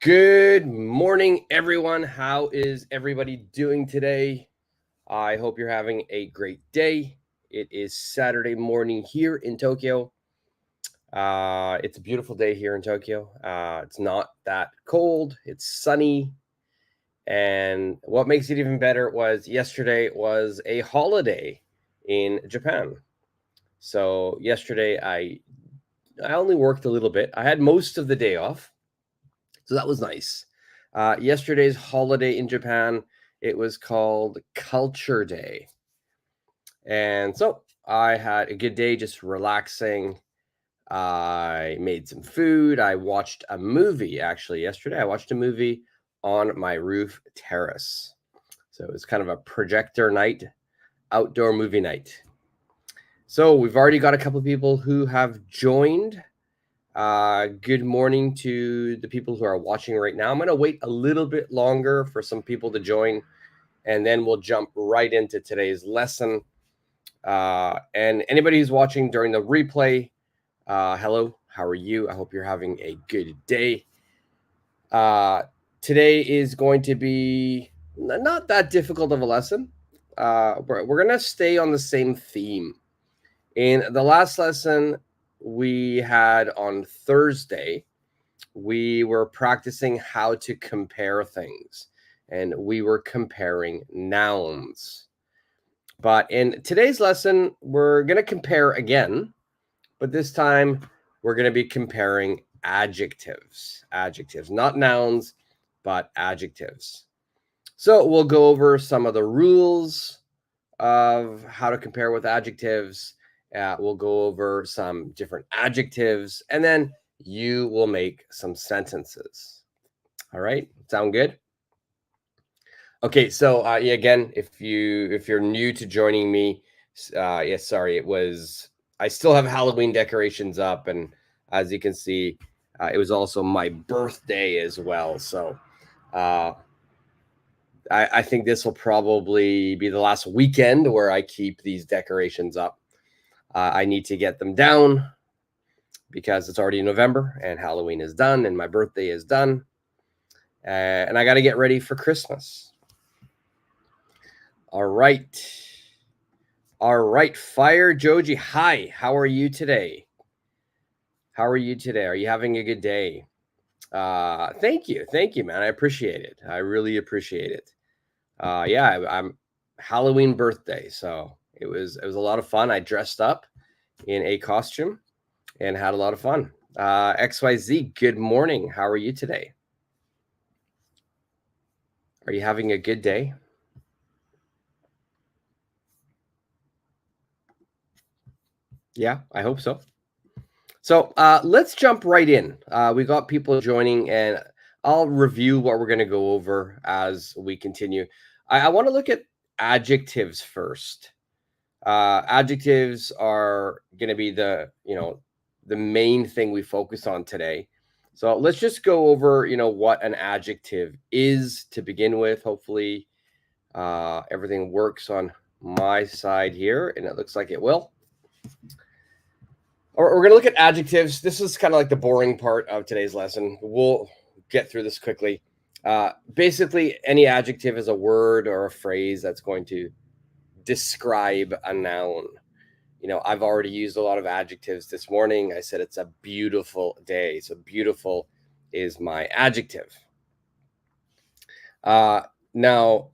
Good morning, everyone. How is everybody doing today? I hope you're having a great day. It is Saturday morning here in Tokyo. It's a beautiful day here in Tokyo. It's not that cold. It's sunny. And what makes it even better was yesterday was a holiday in Japan. So yesterday I only worked a little bit. I had most of the day off. So that was nice. Yesterday's holiday in Japan, it was called Culture Day. And so I had a good day just relaxing. I made some food. I watched a movie actually yesterday. I watched a movie on my roof terrace. So it was kind of a projector night, outdoor movie night. So we've already got a couple of people who have joined. Good morning to the people who are watching right now. I'm going to wait a little bit longer for some people to join, and then we'll jump right into today's lesson. And anybody who's watching during the replay, hello, how are you? I hope you're having a good day. Today is going to be not that difficult of a lesson. We're going to stay on the same theme. In the last lesson we had on Thursday, we were practicing how to compare things, and we were comparing nouns. But in today's lesson, we're going to compare again, but this time we're going to be comparing adjectives. Adjectives, not nouns, but adjectives. So we'll go over some of the rules of how to compare with adjectives. We'll go over some different adjectives, and then you will make some sentences. All right, sound good? Okay, so again, if you're new to joining me, sorry, I still have Halloween decorations up, and as you can see, it was also my birthday as well. So I think this will probably be the last weekend where I keep these decorations up. I need to get them down because it's already November and Halloween is done and my birthday is done. And I got to get ready for Christmas. All right. Fire Joji, hi. How are you today? Are you having a good day? Thank you, man. I appreciate it. I really appreciate it. I'm Halloween birthday, so it was a lot of fun. I dressed up in a costume and had a lot of fun. XYZ, good morning. How are you today? Are you having a good day? Yeah, I hope so. So let's jump right in. We got people joining, and I'll review what we're going to go over as we continue. I want to look at adjectives first. Adjectives are going to be the main thing we focus on today. So let's just go over what an adjective is to begin with. Hopefully everything works on my side here, and it looks like it will. We're going to look at adjectives. This is kind of like the boring part of today's lesson. We'll get through this quickly. Basically, any adjective is a word or a phrase that's going to describe a noun. I've already used a lot of adjectives this morning. I said it's a beautiful day. So beautiful is my adjective. Now,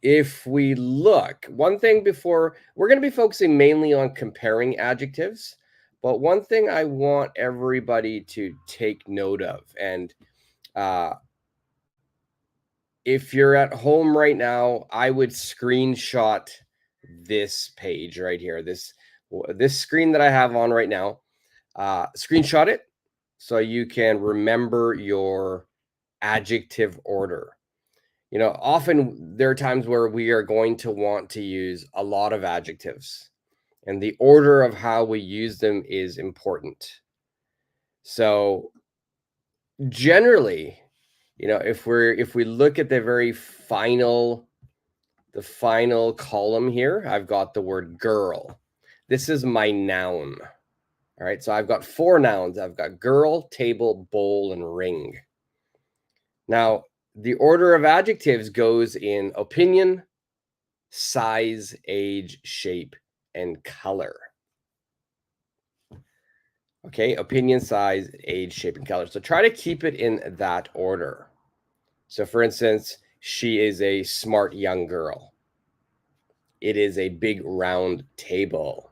if we look, one thing before, we're going to be focusing mainly on comparing adjectives, but one thing I want everybody to take note of, and if you're at home right now, I would screenshot this page right here, this screen that I have on right now. Screenshot it so you can remember your adjective order. Often there are times where we are going to want to use a lot of adjectives, and the order of how we use them is important. So generally, if we look at the very final column here, I've got the word girl. This is my noun. All right, so I've got 4 nouns. I've got girl, table, bowl, and ring. Now, the order of adjectives goes in opinion, size, age, shape, and color. Okay, opinion, size, age, shape, and color. So try to keep it in that order. So for instance, she is a smart young girl. It is a big round table.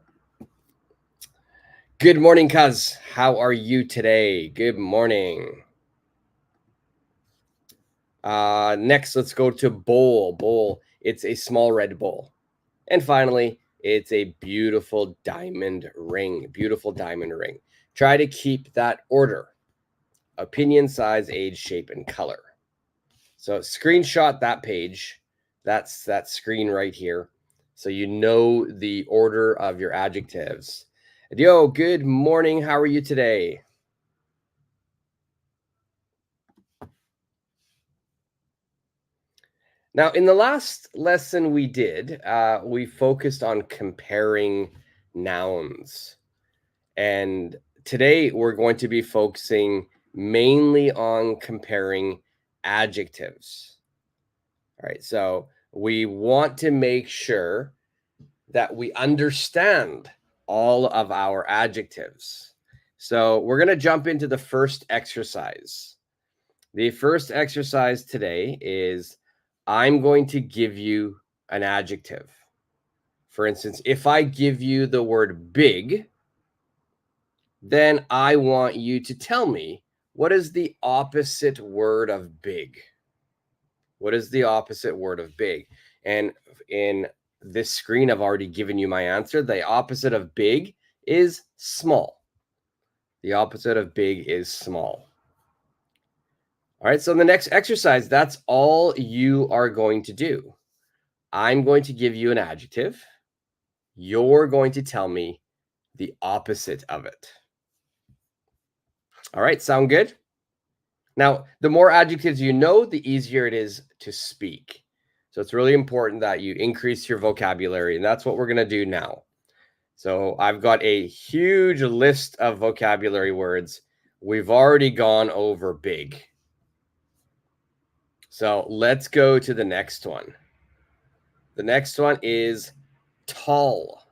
Good morning, cuz. How are you today? Good morning. Next, let's go to bowl. Bowl. It's a small red bowl. And finally, it's a beautiful diamond ring. Beautiful diamond ring. Try to keep that order. Opinion, size, age, shape, and color. So screenshot that page. That's that screen right here. So you know the order of your adjectives. Yo, good morning. How are you today? Now, in the last lesson we did, we focused on comparing nouns. And today we're going to be focusing mainly on comparing adjectives. All right, so we want to make sure that we understand all of our adjectives. So we're going to jump into the first exercise. The first exercise today is I'm going to give you an adjective. For instance, if I give you the word big, then I want you to tell me what is the opposite word of big? What is the opposite word of big? And in this screen, I've already given you my answer. The opposite of big is small. The opposite of big is small. All right, so in the next exercise, that's all you are going to do. I'm going to give you an adjective. You're going to tell me the opposite of it. All right, sound good? Now, the more adjectives you know, the easier it is to speak. So it's really important that you increase your vocabulary, and that's what we're going to do now. So I've got a huge list of vocabulary words. We've already gone over big. So let's go to the next one. The next one is tall.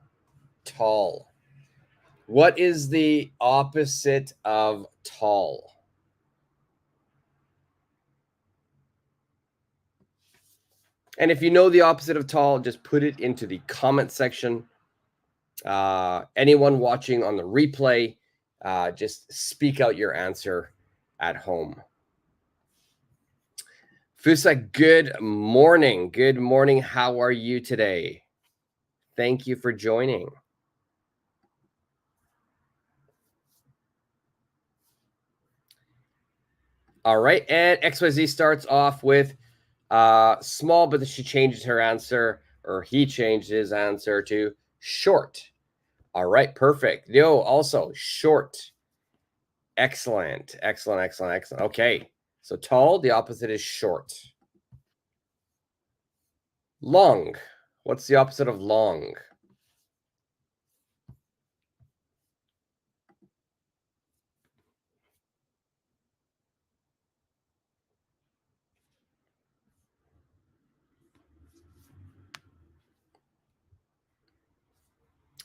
Tall. What is the opposite of tall? And if you know the opposite of tall, just put it into the comment section. Anyone watching on the replay, just speak out your answer at home. Fusa, good morning. Good morning. How are you today? Thank you for joining. All right, and XYZ starts off with small, but she changes her answer, or he changed his answer to short. All right, perfect. Yo, also short. Excellent, excellent, excellent, excellent. Okay, so tall, the opposite is short. Long. What's the opposite of long?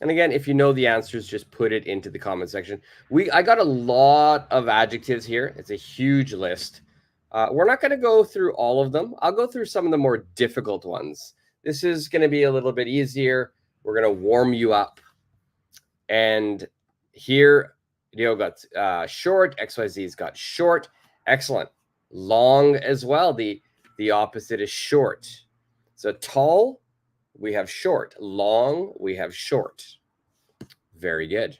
And again, if you know the answers, just put it into the comment section. I got a lot of adjectives here. It's a huge list. We're not going to go through all of them. I'll go through some of the more difficult ones. This is going to be a little bit easier. We're going to warm you up. And here, Leo got short. XYZ's got short. Excellent. Long as well. The opposite is short. So tall, we have short. Long, we have short. Very good.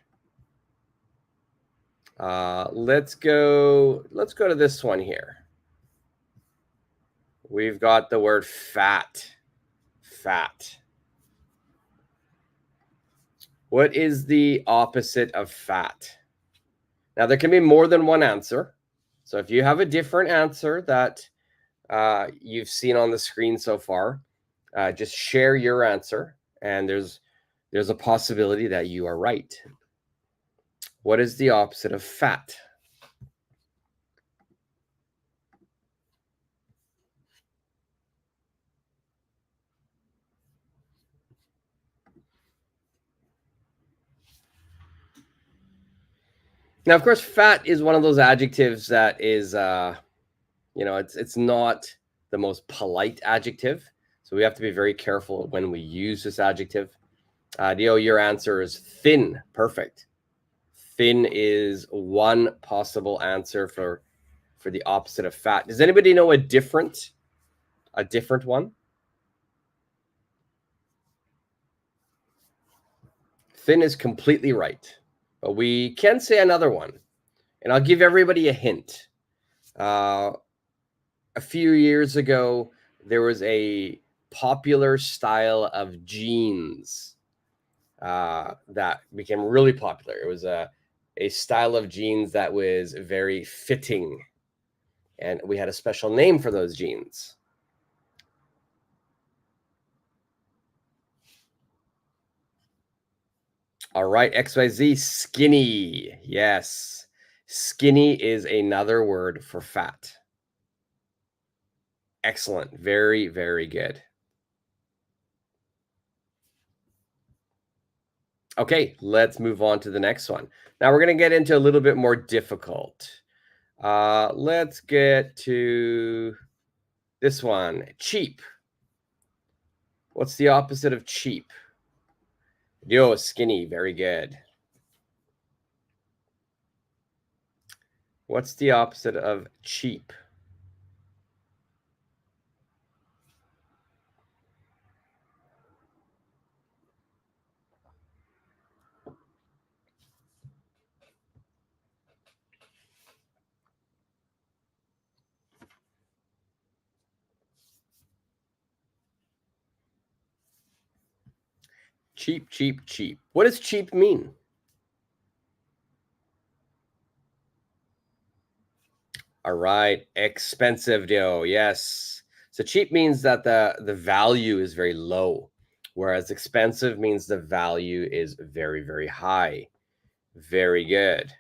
Let's go to this one here. We've got the word fat. Fat. What is the opposite of fat? Now, there can be more than one answer. So if you have a different answer that you've seen on the screen so far, just share your answer, and there's a possibility that you are right. What is the opposite of fat? Now, of course, fat is one of those adjectives that is, it's not the most polite adjective. So we have to be very careful when we use this adjective. Dio, your answer is thin. Perfect. Thin is one possible answer for the opposite of fat. Does anybody know a different one? Thin is completely right, but we can say another one, and I'll give everybody a hint. A few years ago, there was a popular style of jeans that became really popular. It was a style of jeans that was very fitting, and we had a special name for those jeans. All right, XYZ, skinny. Yes, skinny is another word for fat. Excellent. Very, very good. Okay, let's move on to the next one. Now we're going to get into a little bit more difficult. Let's get to this one. Cheap. What's the opposite of cheap? Yo, skinny. Very good. What's the opposite of cheap? Cheap, cheap, cheap. What does cheap mean? All right, expensive dough. Yes. So cheap means that the value is very low, whereas expensive means the value is very, very high. Very good.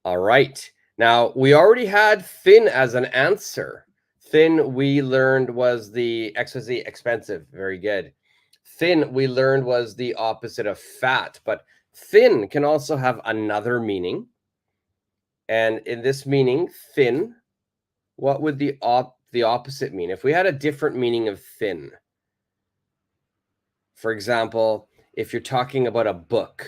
All right. Now, we already had thin as an answer. Thin, we learned, was the XYZ, expensive. Very good. Thin, we learned, was the opposite of fat, but thin can also have another meaning. And in this meaning, thin, what would the opposite mean? If we had a different meaning of thin, for example, if you're talking about a book,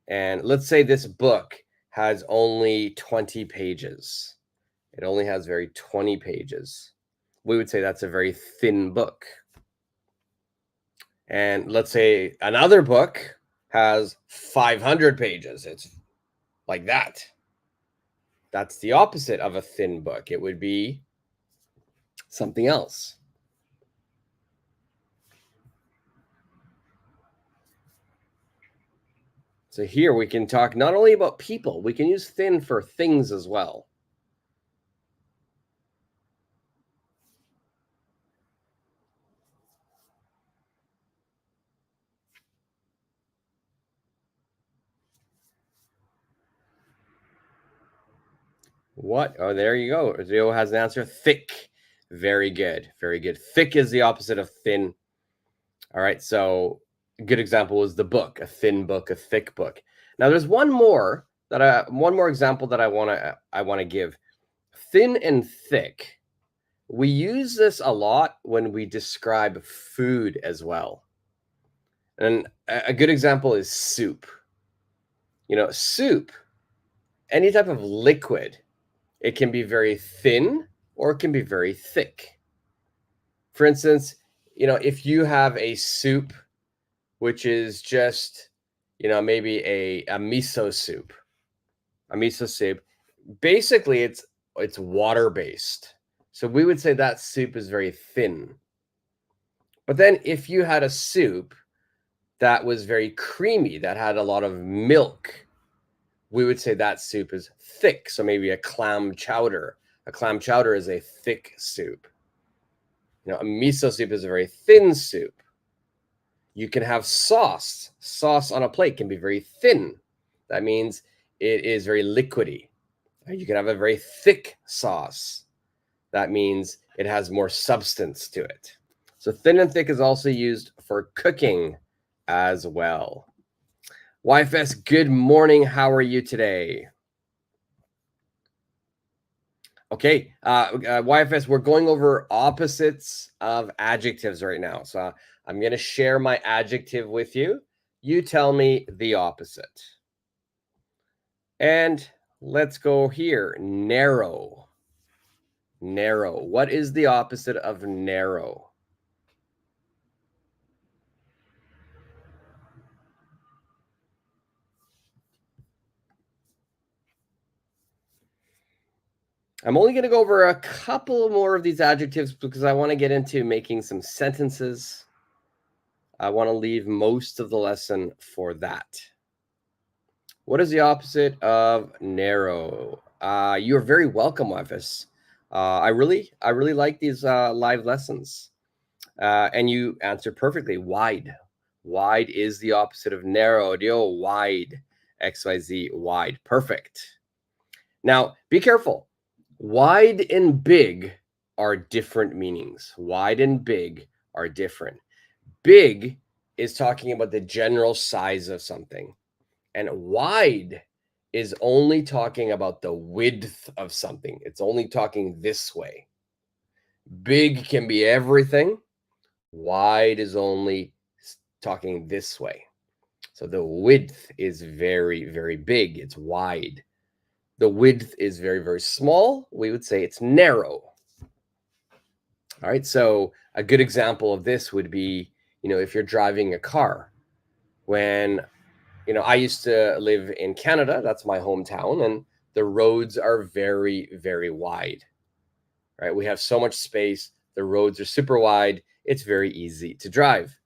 and let's say this book has only 20 pages. It only has 20 pages. We would say that's a very thin book. And let's say another book has 500 pages. It's like that. That's the opposite of a thin book. It would be something else. So here we can talk not only about people, we can use thin for things as well. What? Oh, there you go. Rio has an answer. Thick. Very good. Very good. Thick is the opposite of thin. All right. So a good example was the book, a thin book, a thick book. Now there's one more example that I want to give. Thin and thick. We use this a lot when we describe food as well. And a good example is soup. Soup, any type of liquid, it can be very thin or it can be very thick. For instance, if you have a soup which is just, maybe a miso soup, basically it's water based. So we would say that soup is very thin. But then if you had a soup that was very creamy, that had a lot of milk, we would say that soup is thick. So maybe a clam chowder. A clam chowder is a thick soup. A miso soup is a very thin soup. You can have sauce. Sauce on a plate can be very thin. That means it is very liquidy. You can have a very thick sauce. That means it has more substance to it. So thin and thick is also used for cooking as well. YFS, good morning. How are you today? Okay, YFS, we're going over opposites of adjectives right now. So I'm going to share my adjective with you. You tell me the opposite. And let's go here. Narrow. Narrow. What is the opposite of narrow? I'm only going to go over a couple more of these adjectives because I want to get into making some sentences. I want to leave most of the lesson for that. What is the opposite of narrow? You are very welcome, Office. I really like these live lessons, and you answered perfectly. Wide, wide is the opposite of narrow. Wide, XYZ, wide, perfect. Now, be careful. Wide and big are different meanings. Wide and big are different. Big is talking about the general size of something, and wide is only talking about the width of something. It's only talking this way. Big can be everything. Wide is only talking this way. So the width is very, very big. It's wide. The width is very, very small. We would say it's narrow. All right. So a good example of this would be, if you're driving a car, when, I used to live in Canada, that's my hometown, and the roads are very, very wide, right? We have so much space. The roads are super wide. It's very easy to drive.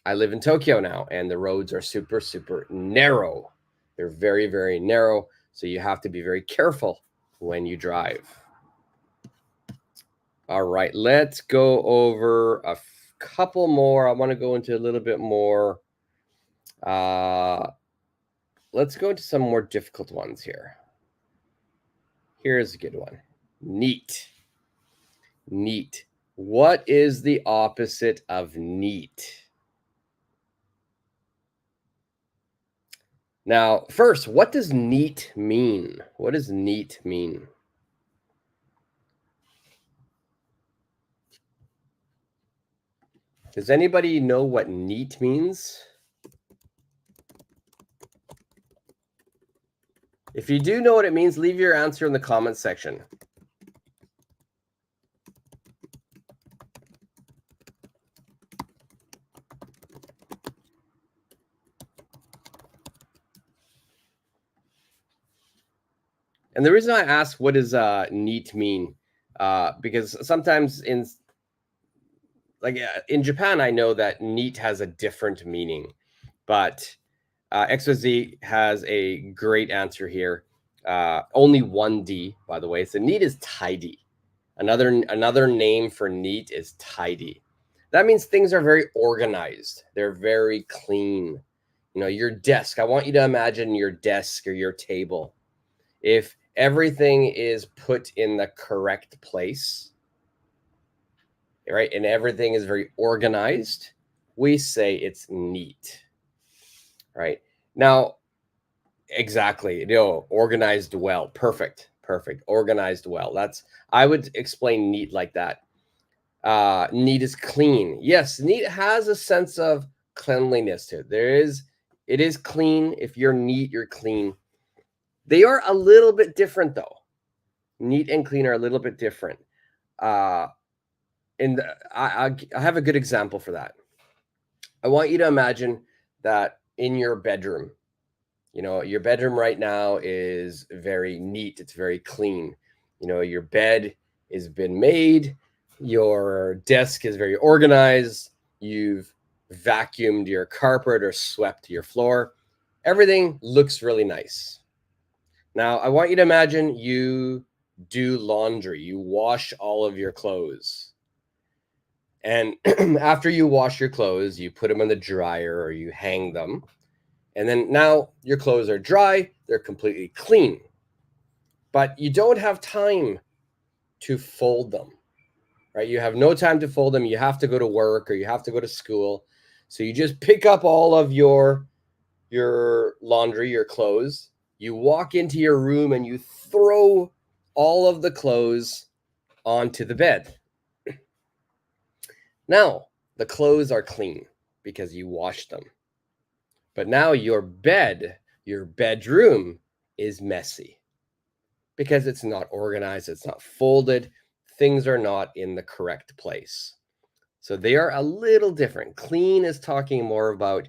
I live in Tokyo now, and the roads are super, super narrow. They're very, very narrow. So you have to be very careful when you drive. All right, let's go over a couple more. I want to go into a little bit more. Let's go into some more difficult ones here. Here's a good one. Neat. Neat. What is the opposite of neat? Now, first, what does neat mean? What does neat mean? Does anybody know what neat means? If you do know what it means, leave your answer in the comments section. And the reason I ask what does neat mean, because sometimes in Japan, I know that neat has a different meaning, but XYZ has a great answer here. Only one D, by the way. So neat is tidy. Another name for neat is tidy. That means things are very organized. They're very clean. Your desk. I want you to imagine your desk or your table. If everything is put in the correct place, right, and everything is very organized, we say it's neat. Right? Now, exactly. Organized well. Perfect. Organized well. I would explain neat like that. Neat is clean. Yes, neat has a sense of cleanliness to it. It is clean. If you're neat, you're clean. They are a little bit different though. Neat and clean are a little bit different. I have a good example for that. I want you to imagine that in your bedroom, your bedroom right now is very neat. It's very clean. Your bed has been made. Your desk is very organized. You've vacuumed your carpet or swept your floor. Everything looks really nice. Now, I want you to imagine you do laundry. You wash all of your clothes. And after you wash your clothes, you put them in the dryer or you hang them. And then now your clothes are dry, they're completely clean. But you don't have time to fold them, right? You have no time to fold them. You have to go to work or you have to go to school. So you just pick up all of your your laundry, your clothes. You walk into your room and you throw all of the clothes onto the bed. Now, the clothes are clean because you washed them. But now your bed, your bedroom is messy because it's not organized, it's not folded, things are not in the correct place. So they are a little different. Clean is talking more about,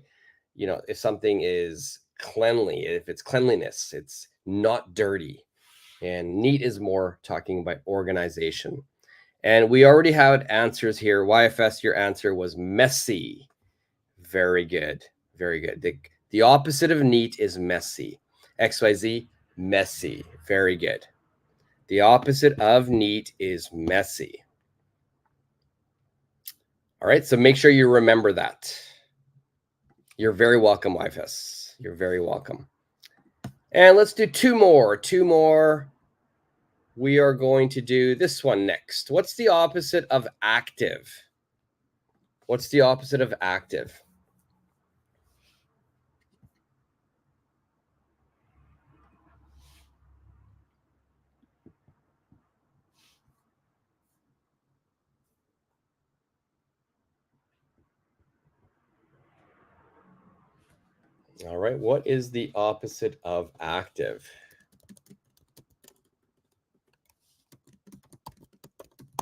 if something is cleanly, if it's cleanliness, it's not dirty. And neat is more talking about organization. And we already had answers here. YFS, your answer was messy. Very good. Very good. The opposite of neat is messy. XYZ, messy. Very good. The opposite of neat is messy. All right, so make sure you remember that. You're very welcome, YFS. You're very welcome. And let's do two more. We are going to do this one next. What's the opposite of active? What's the opposite of active? All right, what is the opposite of active?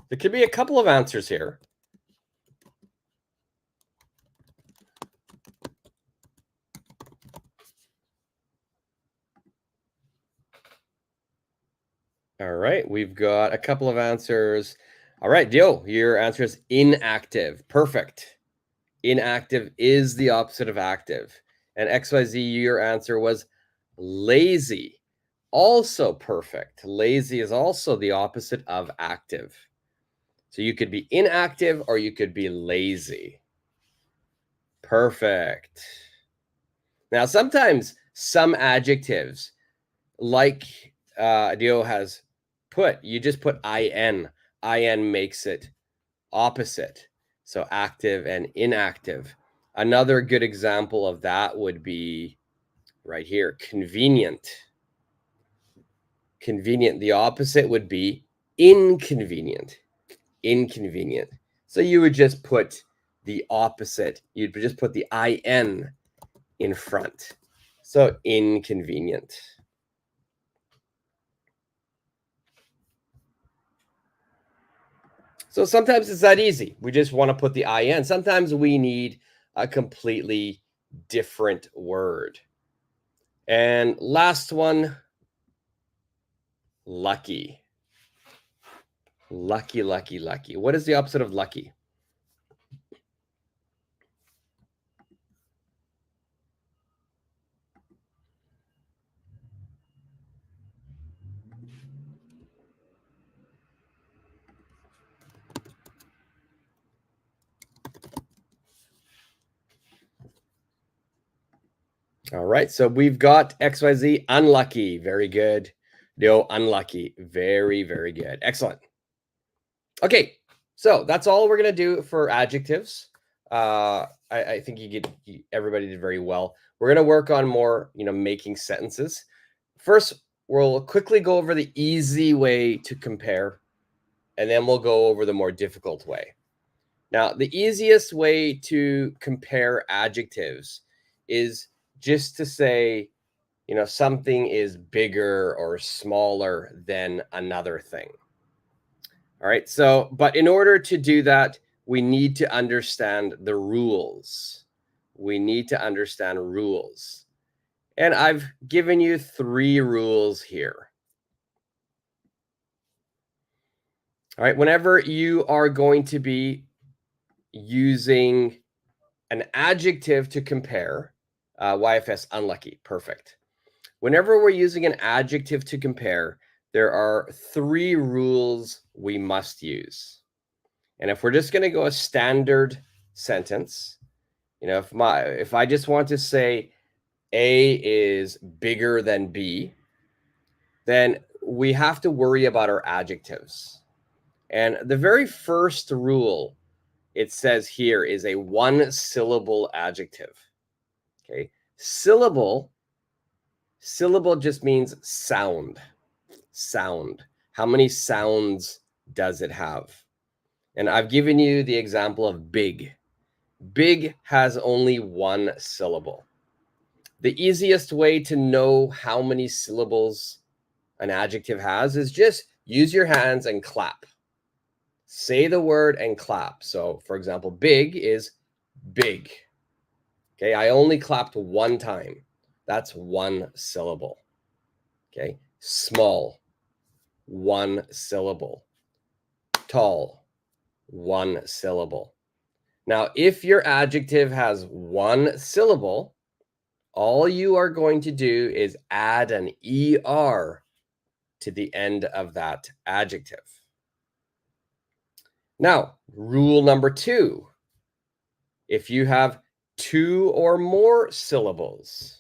There could be a couple of answers here. All right, we've got a couple of answers. All right, Dio, your answer is inactive. Perfect. Inactive is the opposite of active. And XYZ, your answer was lazy. Also perfect. Lazy is also the opposite of active. So you could be inactive or you could be lazy. Perfect. Now, sometimes some adjectives, like Dio has put, you just put in. In makes it opposite. So active and inactive. Another good example of that would be right here, convenient. Convenient. The opposite would be inconvenient. Inconvenient. So you would just put the opposite. You'd just put the in in front. So inconvenient. So sometimes it's that easy. We just want to put the in. Sometimes we need a completely different word. And last one, lucky. Lucky, lucky, lucky. What is the opposite of lucky? All right, so we've got XYZ, unlucky. Very good. No, unlucky. Very, very good. Excellent. Okay, so that's all we're going to do for adjectives. I think everybody did very well. We're going to work on more, making sentences. First, we'll quickly go over the easy way to compare, and then we'll go over the more difficult way. Now, the easiest way to compare adjectives is just to say, something is bigger or smaller than another thing. All right. So, but in order to do that, we need to understand the rules. We need to understand rules. And I've given you 3 rules here. All right. Whenever you are going to be using an adjective to compare, YFS, unlucky, perfect. Whenever we're using an adjective to compare, there are 3 rules we must use. And if we're just going to go a standard sentence, if I just want to say A is bigger than B, then we have to worry about our adjectives. And the very first rule it says here is a 1-syllable adjective. Okay. Syllable just means sound. Sound. How many sounds does it have? And I've given you the example of big. Big has only one syllable. The easiest way to know how many syllables an adjective has is just use your hands and clap. Say the word and clap. So, for example, big is big. Okay, I only clapped one time. That's one syllable. Okay, small, one syllable. Tall, one syllable. Now, if your adjective has one syllable, all you are going to do is add an ER to the end of that adjective. Now, rule number 2, if you have two or more syllables,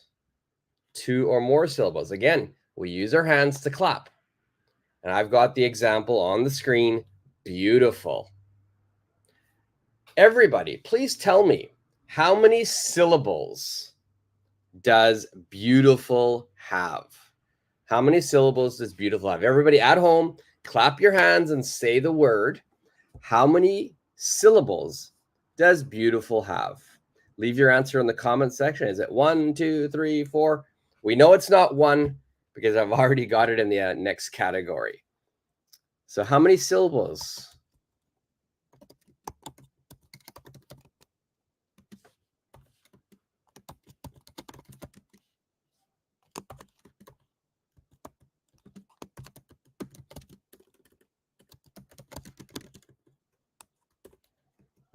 again, we use our hands to clap. And I've got the example on the screen, beautiful. Everybody, please tell me, how many syllables does beautiful have? How many syllables does beautiful have? Everybody at home, clap your hands and say the word. How many syllables does beautiful have? Leave your answer in the comment section. Is it 1, 2, 3, 4? We know it's not 1 because I've already got it in the next category. So how many syllables?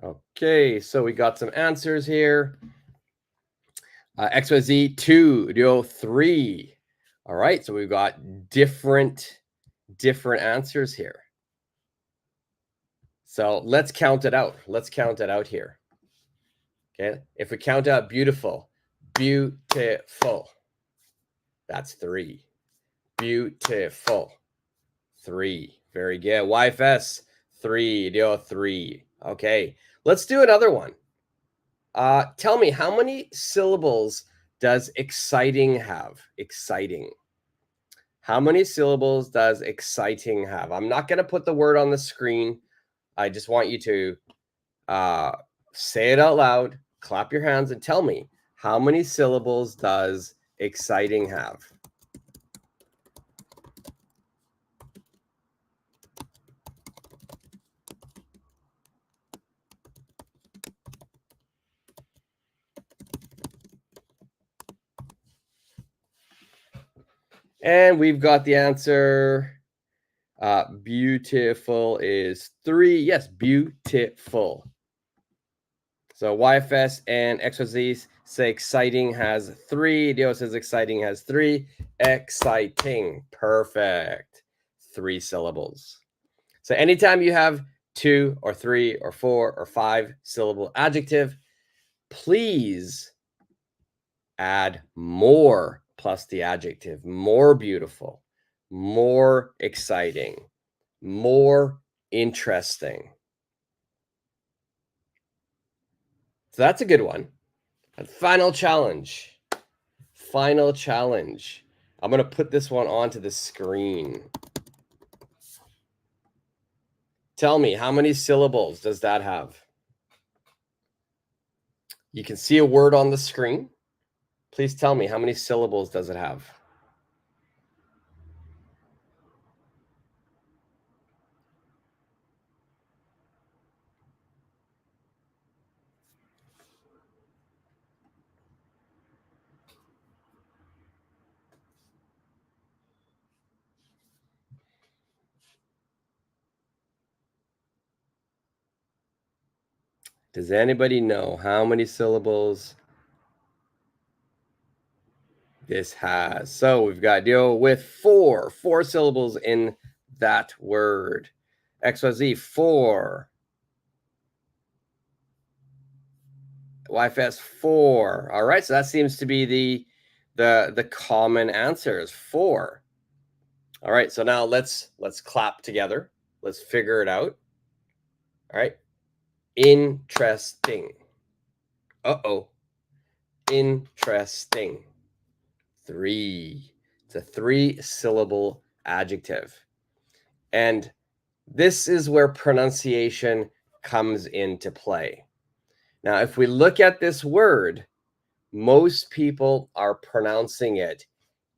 Okay, so we got some answers here. XYZ 2, 3. All right, so we've got different answers here. So let's count it out. Let's count it out here. Okay, if we count out beautiful, beautiful, that's 3. Beautiful, 3. Very good. YFS 3, 3. Okay, let's do another one. Tell me, how many syllables does exciting have? Exciting. How many syllables does exciting have? I'm not going to put the word on the screen. I just want you to say it out loud, clap your hands, and tell me, how many syllables does exciting have? And we've got the answer. Beautiful is 3. Yes, beautiful. So YFS and XYZ say exciting has 3. Dio says exciting has 3. Exciting. Perfect. 3 syllables. So anytime you have 2 or 3 or 4 or 5 syllable adjective, please add more plus the adjective. More beautiful, more exciting, more interesting. So that's a good one. And final challenge. Final challenge. I'm going to put this one onto the screen. Tell me, how many syllables does that have? You can see a word on the screen. Please tell me, how many syllables does it have? Does anybody know how many syllables this has? So we've got to deal with 4 syllables in that word. XYZ 4. YFS 4. All right, so that seems to be the common answer is 4. All right, so now let's clap together. Let's figure it out. All right. Interesting. Uh-oh. Interesting. 3. It's a 3-syllable adjective. And this is where pronunciation comes into play. Now, if we look at this word, most people are pronouncing it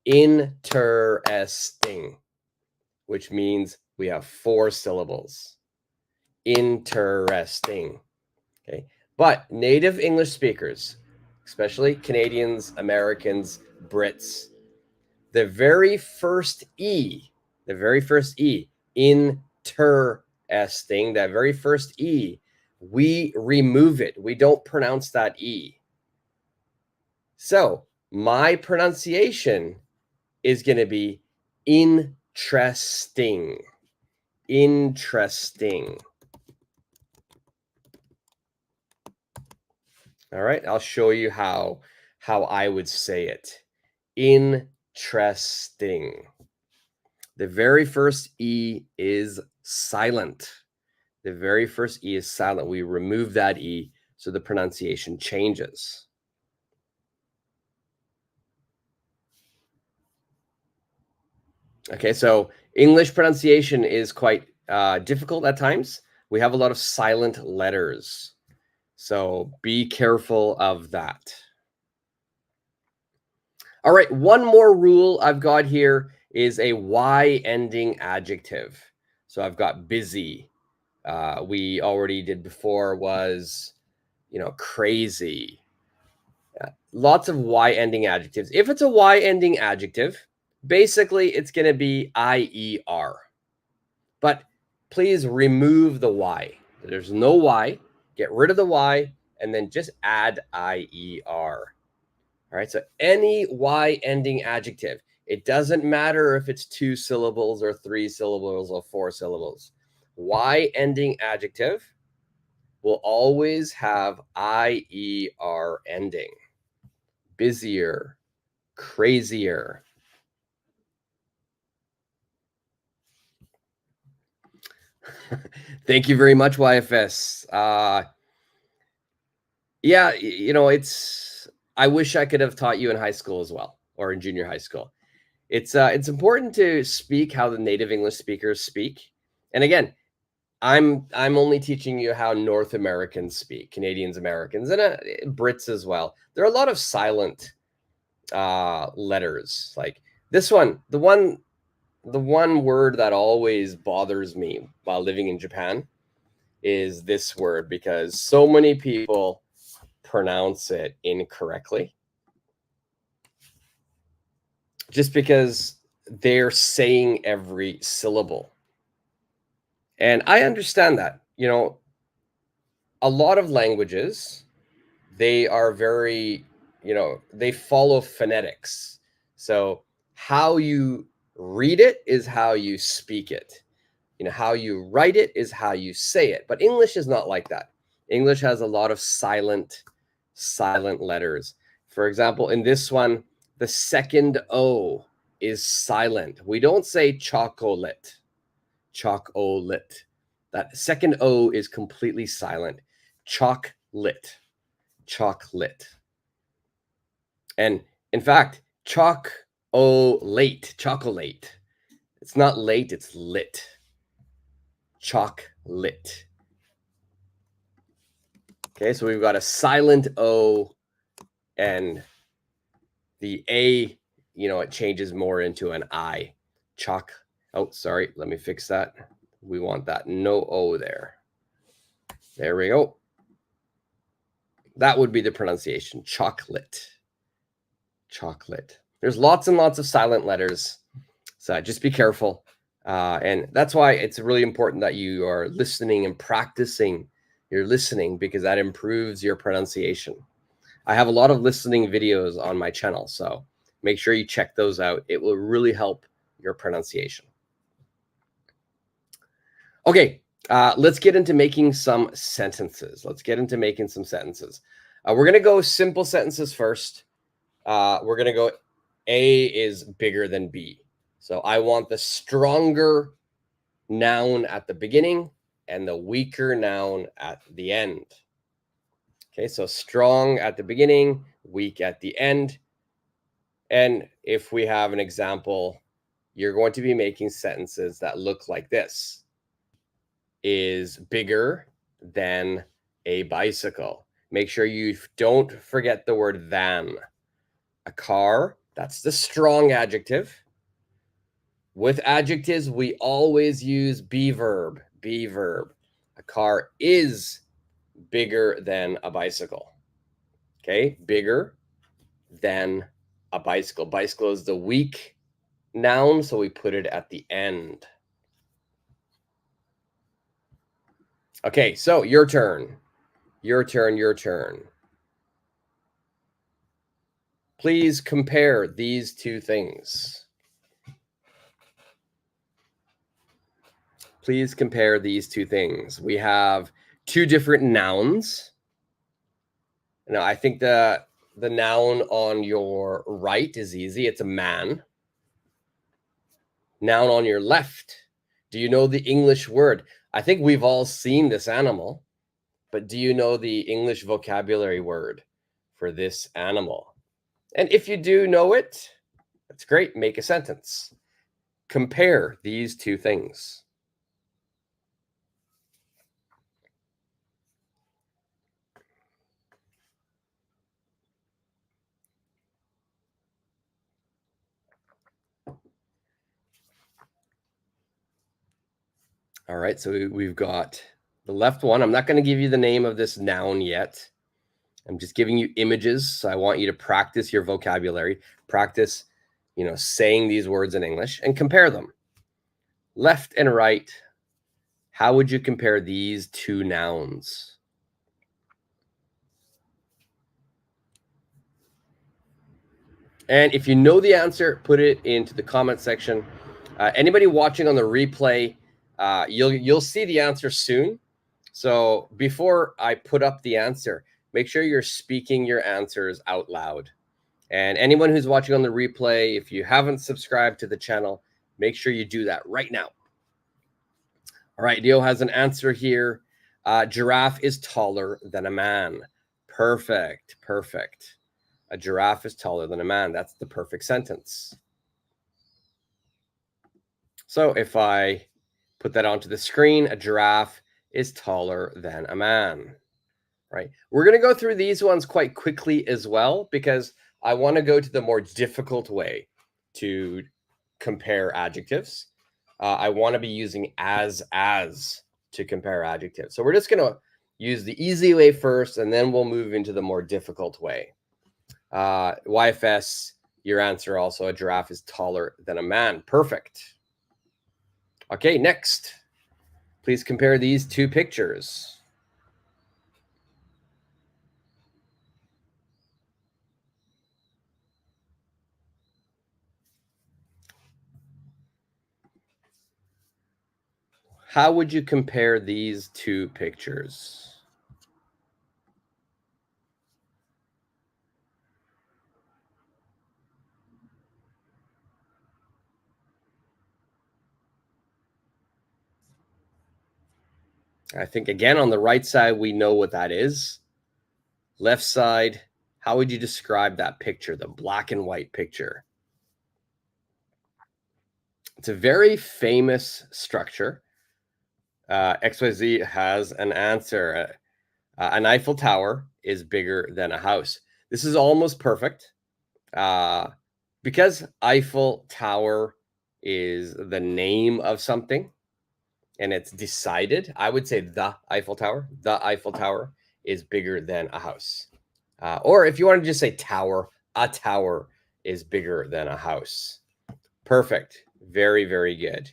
interesting, which means we have 4 syllables. Interesting. Okay. But native English speakers, especially Canadians, Americans, Brits, the very first E, interesting, that very first E, we remove it. We don't pronounce that E. So my pronunciation is going to be interesting. Interesting. All right, I'll show you how I would say it. Interesting. The very first E is silent. The very first E is silent. We remove that E so the pronunciation changes. Okay, so English pronunciation is quite difficult at times. We have a lot of silent letters. So be careful of that. All right, one more rule I've got here is a Y ending adjective. So I've got busy. We already did before was, crazy. Lots of Y ending adjectives. If it's a Y ending adjective, basically it's going to be IER. But please remove the Y. There's no Y. Get rid of the Y and then just add IER. All right, so any Y ending adjective, it doesn't matter if it's 2 syllables or 3 syllables or 4 syllables. Y ending adjective will always have IER ending. Busier, crazier. Thank you very much, YFS. Yeah, I wish I could have taught you in high school as well, or in junior high school. It's important to speak how the native English speakers speak. And again, I'm only teaching you how North Americans speak, Canadians, Americans, and Brits as well. There are a lot of silent letters, like this one. The one word that always bothers me while living in Japan is this word, because so many people pronounce it incorrectly just because they're saying every syllable. And I understand that. A lot of languages, they are very, they follow phonetics. So how you read it is how you speak it. How you write it is how you say it. But English is not like that. English has a lot of silent letters. For example, in this one, the second O is silent. We don't say chocolate. Chocolate. That second O is completely silent. Chocolate. Chocolate. And in fact, chocolate. It's not late, it's lit. Chocolate. Okay, so we've got a silent O, and the A, it changes more into an I. Oh, sorry, let me fix that. We want that no O there. There we go. That would be the pronunciation, chocolate. Chocolate. There's lots and lots of silent letters, so just be careful. And that's why it's really important that you are listening and practicing your listening, because that improves your pronunciation. I have a lot of listening videos on my channel, so make sure you check those out. It will really help your pronunciation. Okay, let's get into making some sentences. We're going to go simple sentences first. We're going to go A is bigger than B. So I want the stronger noun at the beginning and the weaker noun at the end. Okay, so strong at the beginning, week at the end. And if we have an example, you're going to be making sentences that look like this. Is bigger than a bicycle. Make sure you don't forget the word than. A car, that's the strong adjective. With adjectives, we always use be verb, be verb. A car is bigger than a bicycle. Okay, bigger than a bicycle. Bicycle is the weak noun, so we put it at the end. Okay, so your turn. Your turn, your turn. Please compare these two things. Please compare these two things. We have two different nouns. Now, I think the noun on your right is easy. It's a man. Noun on your left. Do you know the English word? I think we've all seen this animal, but do you know the English vocabulary word for this animal? And if you do know it, that's great. Make a sentence. Compare these two things. All right, so we've got the left one. I'm not going to give you the name of this noun yet. I'm just giving you images. So I want you to practice your vocabulary, practice, saying these words in English and compare them. Left and right, how would you compare these two nouns? And if you know the answer, put it into the comment section. Anybody watching on the replay, you'll see the answer soon. So before I put up the answer, make sure you're speaking your answers out loud. And anyone who's watching on the replay, if you haven't subscribed to the channel, make sure you do that right now. All right, Dio has an answer here. Giraffe is taller than a man. Perfect, perfect. A giraffe is taller than a man. That's the perfect sentence. So if I put that onto the screen, a giraffe is taller than a man, right? We're going to go through these ones quite quickly as well, because I want to go to the more difficult way to compare adjectives. I want to be using as to compare adjectives. So we're just going to use the easy way first, and then we'll move into the more difficult way. YFS, your answer also, a giraffe is taller than a man. Perfect. Okay, next. Please compare these two pictures. How would you compare these two pictures? I think, again, on the right side, we know what that is. Left side, how would you describe that picture, the black and white picture? It's a very famous structure. XYZ has an answer. An Eiffel Tower is bigger than a house. This is almost perfect. Because Eiffel Tower is the name of something, and it's decided, I would say the Eiffel Tower. The Eiffel Tower is bigger than a house. Or if you want to just say tower, a tower is bigger than a house. Perfect. Very, very good.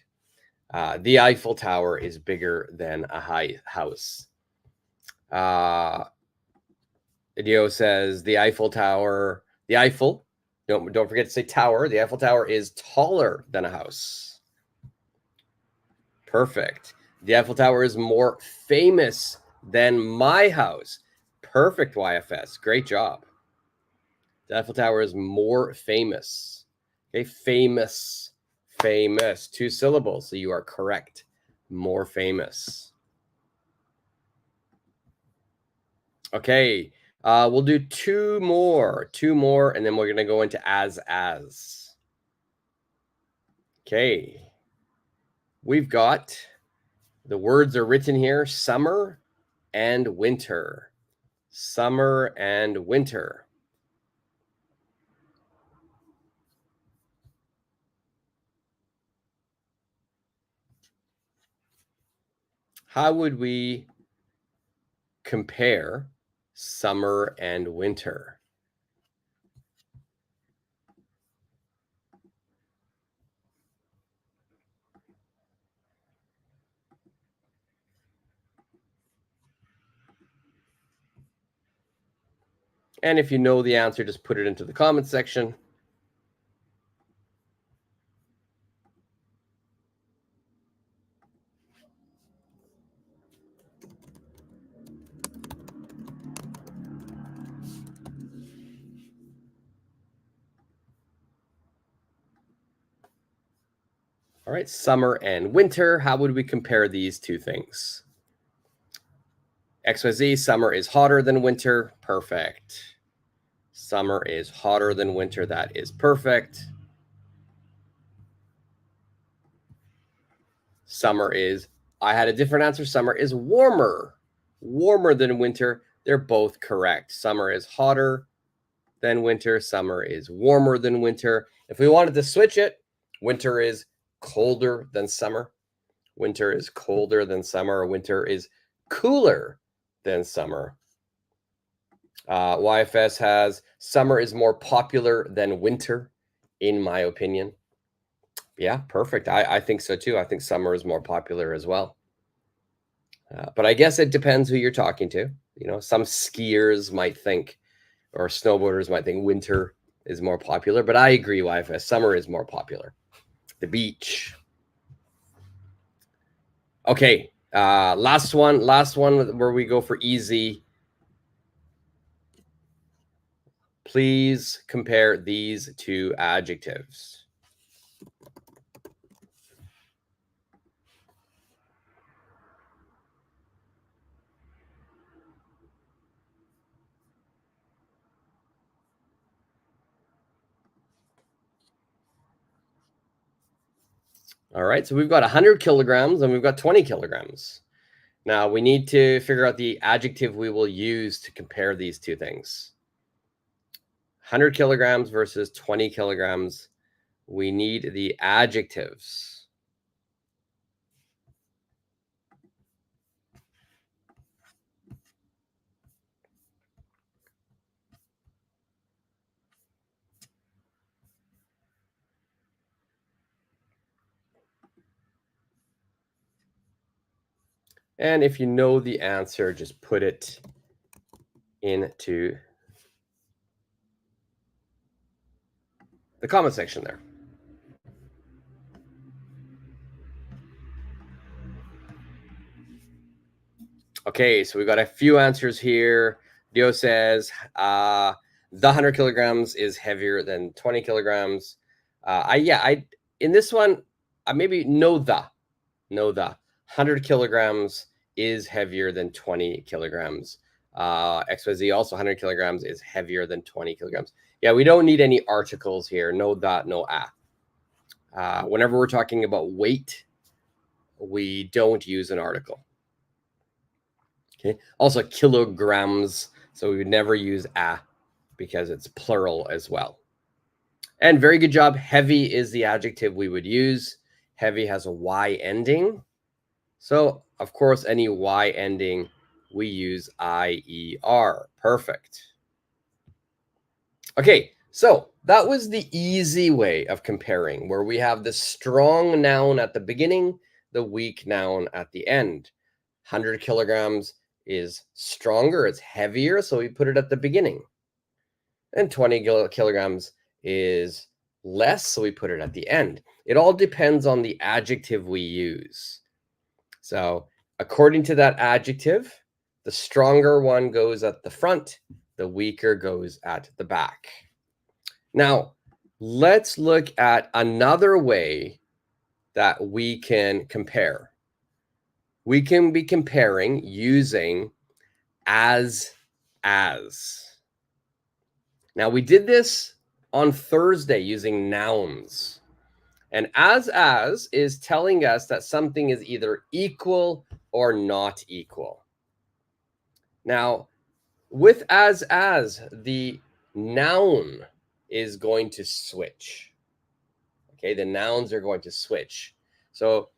The Eiffel Tower is bigger than a house. Dio says the Eiffel Tower, the Eiffel, don't forget to say tower. The Eiffel Tower is taller than a house. Perfect. The Eiffel Tower is more famous than my house. Perfect, YFS. Great job. The Eiffel Tower is more famous. Okay, famous, famous. 2 syllables, so you are correct. More famous. Okay, We'll do two more, and then we're going to go into as. Okay. We've got the words are written here, summer and winter. Summer and winter. How would we compare summer and winter? And if you know the answer, just put it into the comment section. All right, summer and winter. How would we compare these two things? XYZ, summer is hotter than winter. Perfect. Summer is hotter than winter. That is perfect. Summer is, I had a different answer. Summer is warmer than winter. They're both correct. Summer is hotter than winter. Summer is warmer than winter. If we wanted to switch it, winter is colder than summer. Winter is colder than summer. Winter is cooler than summer. YFS has summer is more popular than winter, in my opinion. Yeah, perfect. I think so too. I think summer is more popular as well. But I guess it depends who you're talking to. You know, some skiers might think, or snowboarders might think winter is more popular. But I agree, YFS, summer is more popular. The beach. Okay, last one where we go for easy. Please compare these two adjectives. All right, so we've got 100 kilograms and we've got 20 kilograms. Now we need to figure out the adjective we will use to compare these two things. 100 kilograms versus 20 kilograms. We need the adjectives. And if you know the answer, just put it into the comment section there. Okay, so we've got a few answers here. Dio says the 100 kilograms is heavier than 20 kilograms. I in this one, I maybe know the 100 kilograms is heavier than 20 kilograms. XYZ also 100 kilograms is heavier than 20 kilograms. Yeah, we don't need any articles here. No that, no ah. Whenever we're talking about weight, we don't use an article. Okay. Also kilograms, so we would never use a because it's plural as well. And very good job. Heavy is the adjective we would use. Heavy has a Y ending. So, of course, any Y ending, we use IER. Perfect. Okay, so that was the easy way of comparing, where we have the strong noun at the beginning, the weak noun at the end. 100 kilograms is stronger, it's heavier, so we put it at the beginning. And 20 kilograms is less, so we put it at the end. It all depends on the adjective we use. So according to that adjective, the stronger one goes at the front, the weaker goes at the back. Now, let's look at another way that we can compare. We can be comparing using as as. Now, we did this on Thursday using nouns. And as is telling us that something is either equal or not equal. Now, with as, the noun is going to switch. Okay, the nouns are going to switch. So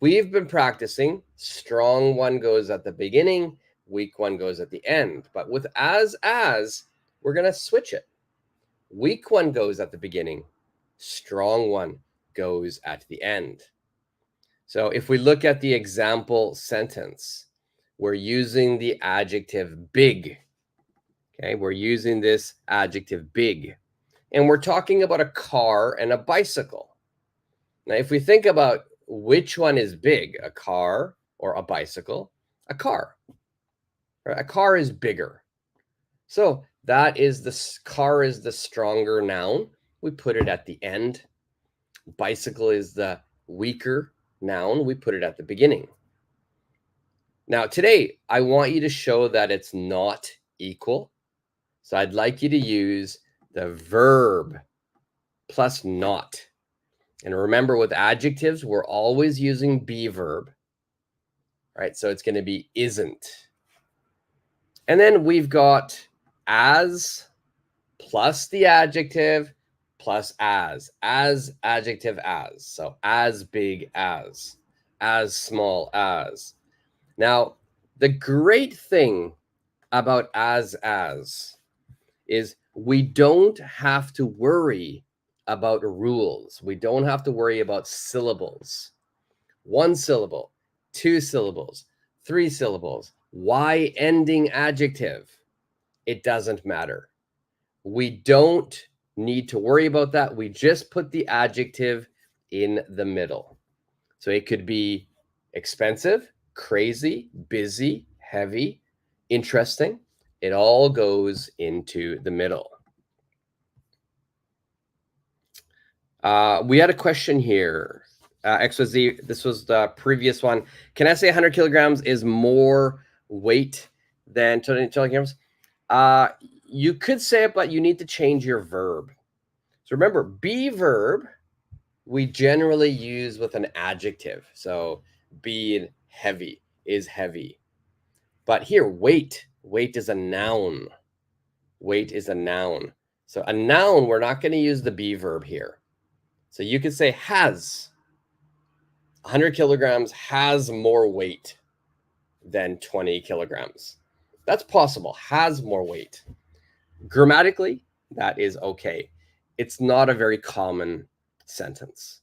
we've been practicing strong one goes at the beginning, weak one goes at the end. But with as, we're going to switch it. Weak one goes at the beginning, strong one goes at the end. So if we look at the example sentence, we're using the adjective big. Okay, we're using this adjective big. And we're talking about a car and a bicycle. Now, if we think about which one is big, a car or a bicycle, a car. Right? A car is bigger. So that is the car is the stronger noun. We put it at the end. Bicycle is the weaker noun. We put it at the beginning. Now, today, I want you to show that it's not equal. So I'd like you to use the verb plus not. And remember, with adjectives, we're always using be verb. Right? So it's going to be isn't. And then we've got as plus the adjective plus as adjective as. So as big as small as. Now, the great thing about as is we don't have to worry about rules. We don't have to worry about syllables. 1 syllable, 2 syllables, 3 syllables, Y ending adjective. It doesn't matter. We don't need to worry about that. We just put the adjective in the middle. So it could be expensive, crazy, busy, heavy, interesting. It all goes into the middle. We had a question here. XYZ, this was the previous one. Can I say 100 kilograms is more weight than 20 kilograms? You could say it, but you need to change your verb. So remember, be verb, we generally use with an adjective. So be heavy is heavy. But here, weight is a noun. Weight is a noun. So a noun, we're not going to use the be verb here. So you could say has. 100 kilograms has more weight than 20 kilograms. That's possible, has more weight. Grammatically, that is okay. It's not a very common sentence.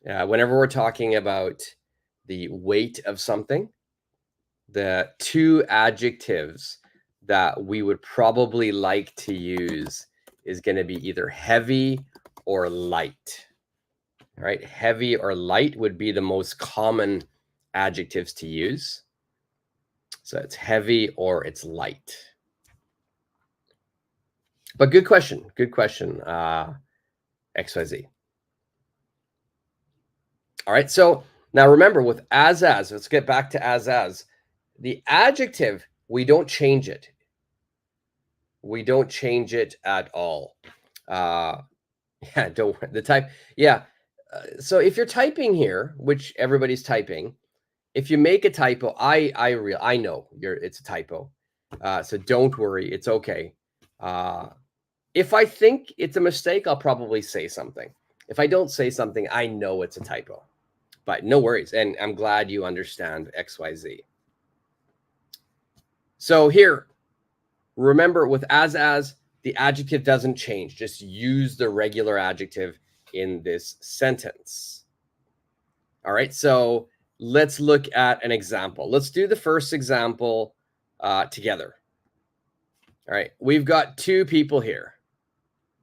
Whenever we're talking about the weight of something, the 2 adjectives that we would probably like to use is going to be either heavy or light. All right, heavy or light would be the most common adjectives to use. So it's heavy or it's light. But good question, XYZ. All right, so now remember with as, let's get back to as. The adjective, we don't change it. We don't change it at all. Yeah, don't the type. Yeah. So if you're typing here, which everybody's typing, if you make a typo, I know it's a typo. So don't worry, it's okay. If I think it's a mistake, I'll probably say something. If I don't say something, I know it's a typo. But no worries, and I'm glad you understand XYZ. So here, remember with as, the adjective doesn't change. Just use the regular adjective in this sentence. All right, so let's look at an example. Let's do the first example together. All right, we've got 2 people here.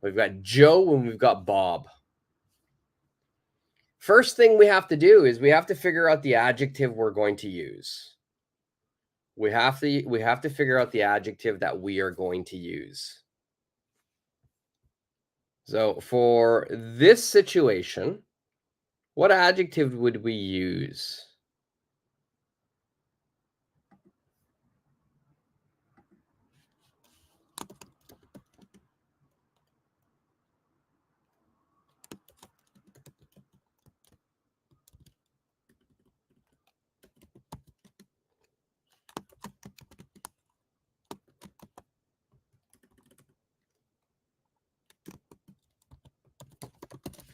We've got Joe and we've got Bob. First thing we have to do is we have to figure out the adjective we're going to use. We have to figure out the adjective that we are going to use. So for this situation, what adjective would we use?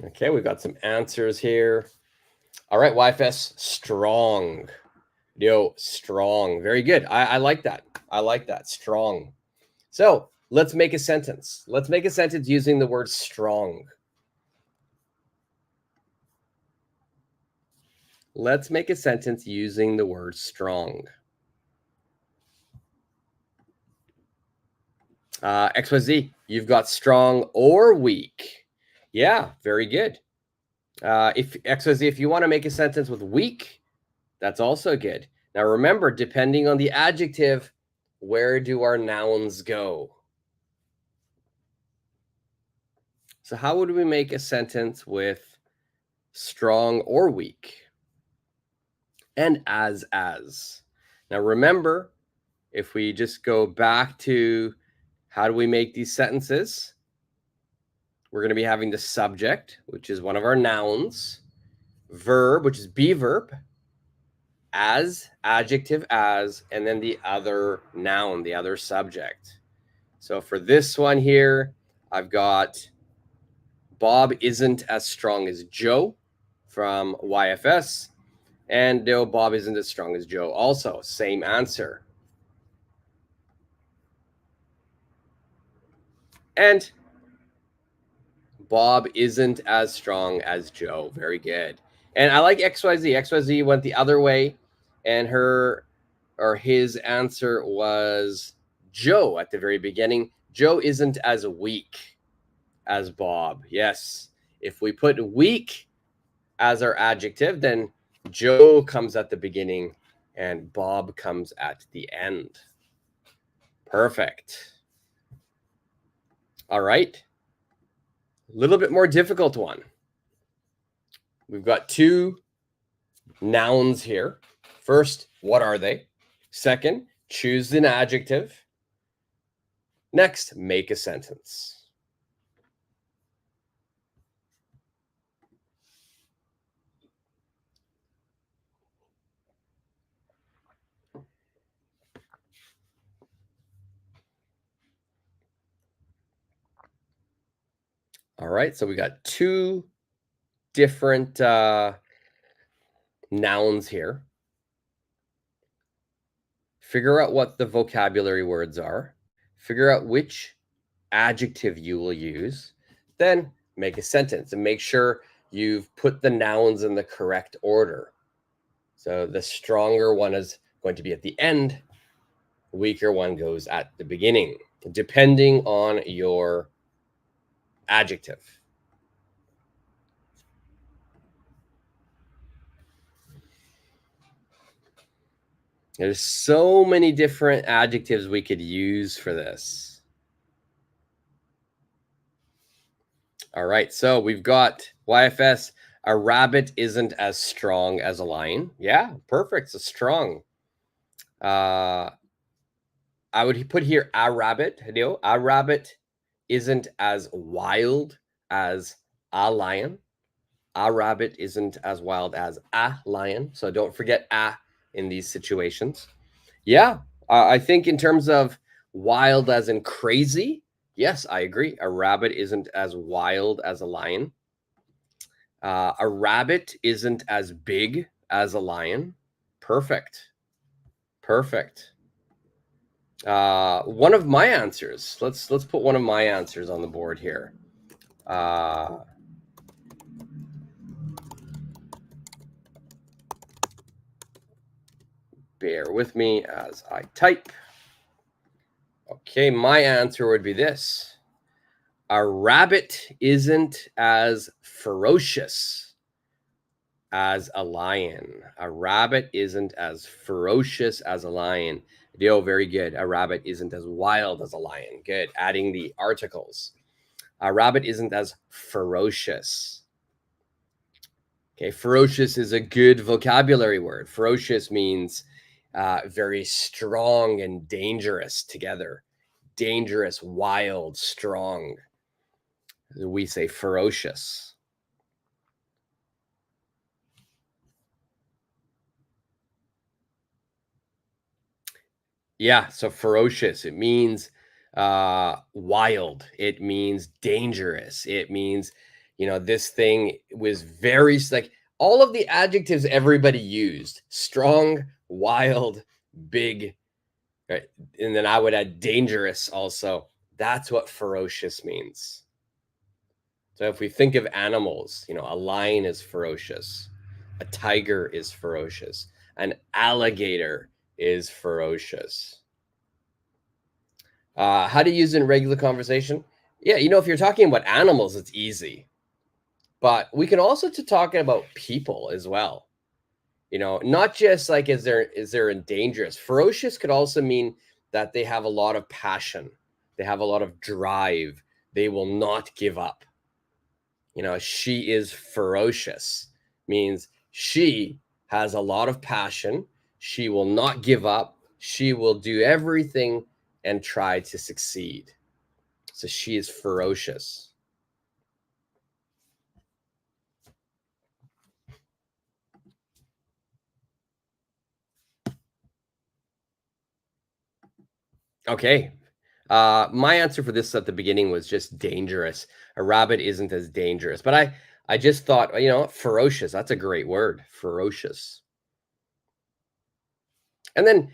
Okay, we've got some answers here. All right, YFS, strong. Yo, strong. Very good. I like that. I like that. Strong. So let's make a sentence. Let's make a sentence using the word strong. Let's make a sentence using the word strong. XYZ, you've got strong or weak. Yeah, very good. If XYZ, if you want to make a sentence with weak, that's also good. Now remember, depending on the adjective, where do our nouns go? So how would we make a sentence with strong or weak? And as. Now remember, if we just go back to how do we make these sentences? We're going to be having the subject, which is one of our nouns, verb, which is be verb, as, adjective as, and then the other noun, the other subject. So for this one here, I've got Bob isn't as strong as Joe from YFS. And no, Bob isn't as strong as Joe. Also, same answer. And Bob isn't as strong as Joe. Very good. And I like XYZ. XYZ went the other way, and her or his answer was Joe at the very beginning. Joe isn't as weak as Bob. Yes. If we put weak as our adjective, then Joe comes at the beginning and Bob comes at the end. Perfect. All right. A little bit more difficult one. We've got two nouns here. First, what are they? Second, choose an adjective. Next, make a sentence. All right, so we got two different nouns here. Figure out what the vocabulary words are. Figure out which adjective you will use. Then make a sentence and make sure you've put the nouns in the correct order. So the stronger one is going to be at the end. The weaker one goes at the beginning, depending on your adjective. There's so many different adjectives we could use for this. All right, so we've got YFS. A rabbit isn't as strong as a lion. Yeah, perfect. So strong. I would put here a rabbit. A rabbit isn't as wild as a lion. A rabbit isn't as wild as a lion. So don't forget a in these situations. Yeah, I think in terms of wild as in crazy, yes, I agree. A rabbit isn't as wild as a lion. A rabbit isn't as big as a lion. Perfect. Perfect. One of my answers. Let's put one of my answers on the board here. Bear with me as I type. Okay, my answer would be this. A rabbit isn't as ferocious as a lion. A rabbit isn't as ferocious as a lion. Dio, very good. A rabbit isn't as wild as a lion. Good. Adding the articles. A rabbit isn't as ferocious. Okay, ferocious is a good vocabulary word. Ferocious means very strong and dangerous together. Dangerous, wild, strong. We say ferocious. Yeah, so ferocious, it means wild. It means dangerous. It means This thing was very like all of the adjectives everybody used: strong, wild, big, right? And then I would add dangerous also. That's what ferocious means. So if we think of animals, a lion is ferocious, a tiger is ferocious, an alligator is ferocious. How to use it in regular conversation? Yeah, if you're talking about animals, it's easy. But we can also to talking about people as well. Not just like is there in dangerous. Ferocious could also mean that they have a lot of passion, they have a lot of drive, they will not give up. She is ferocious means she has a lot of passion, she will not give up, she will do everything and try to succeed. So she is ferocious. Okay. My answer for this at the beginning was just dangerous. A rabbit isn't as dangerous, but I just thought, ferocious. That's a great word, ferocious. And then,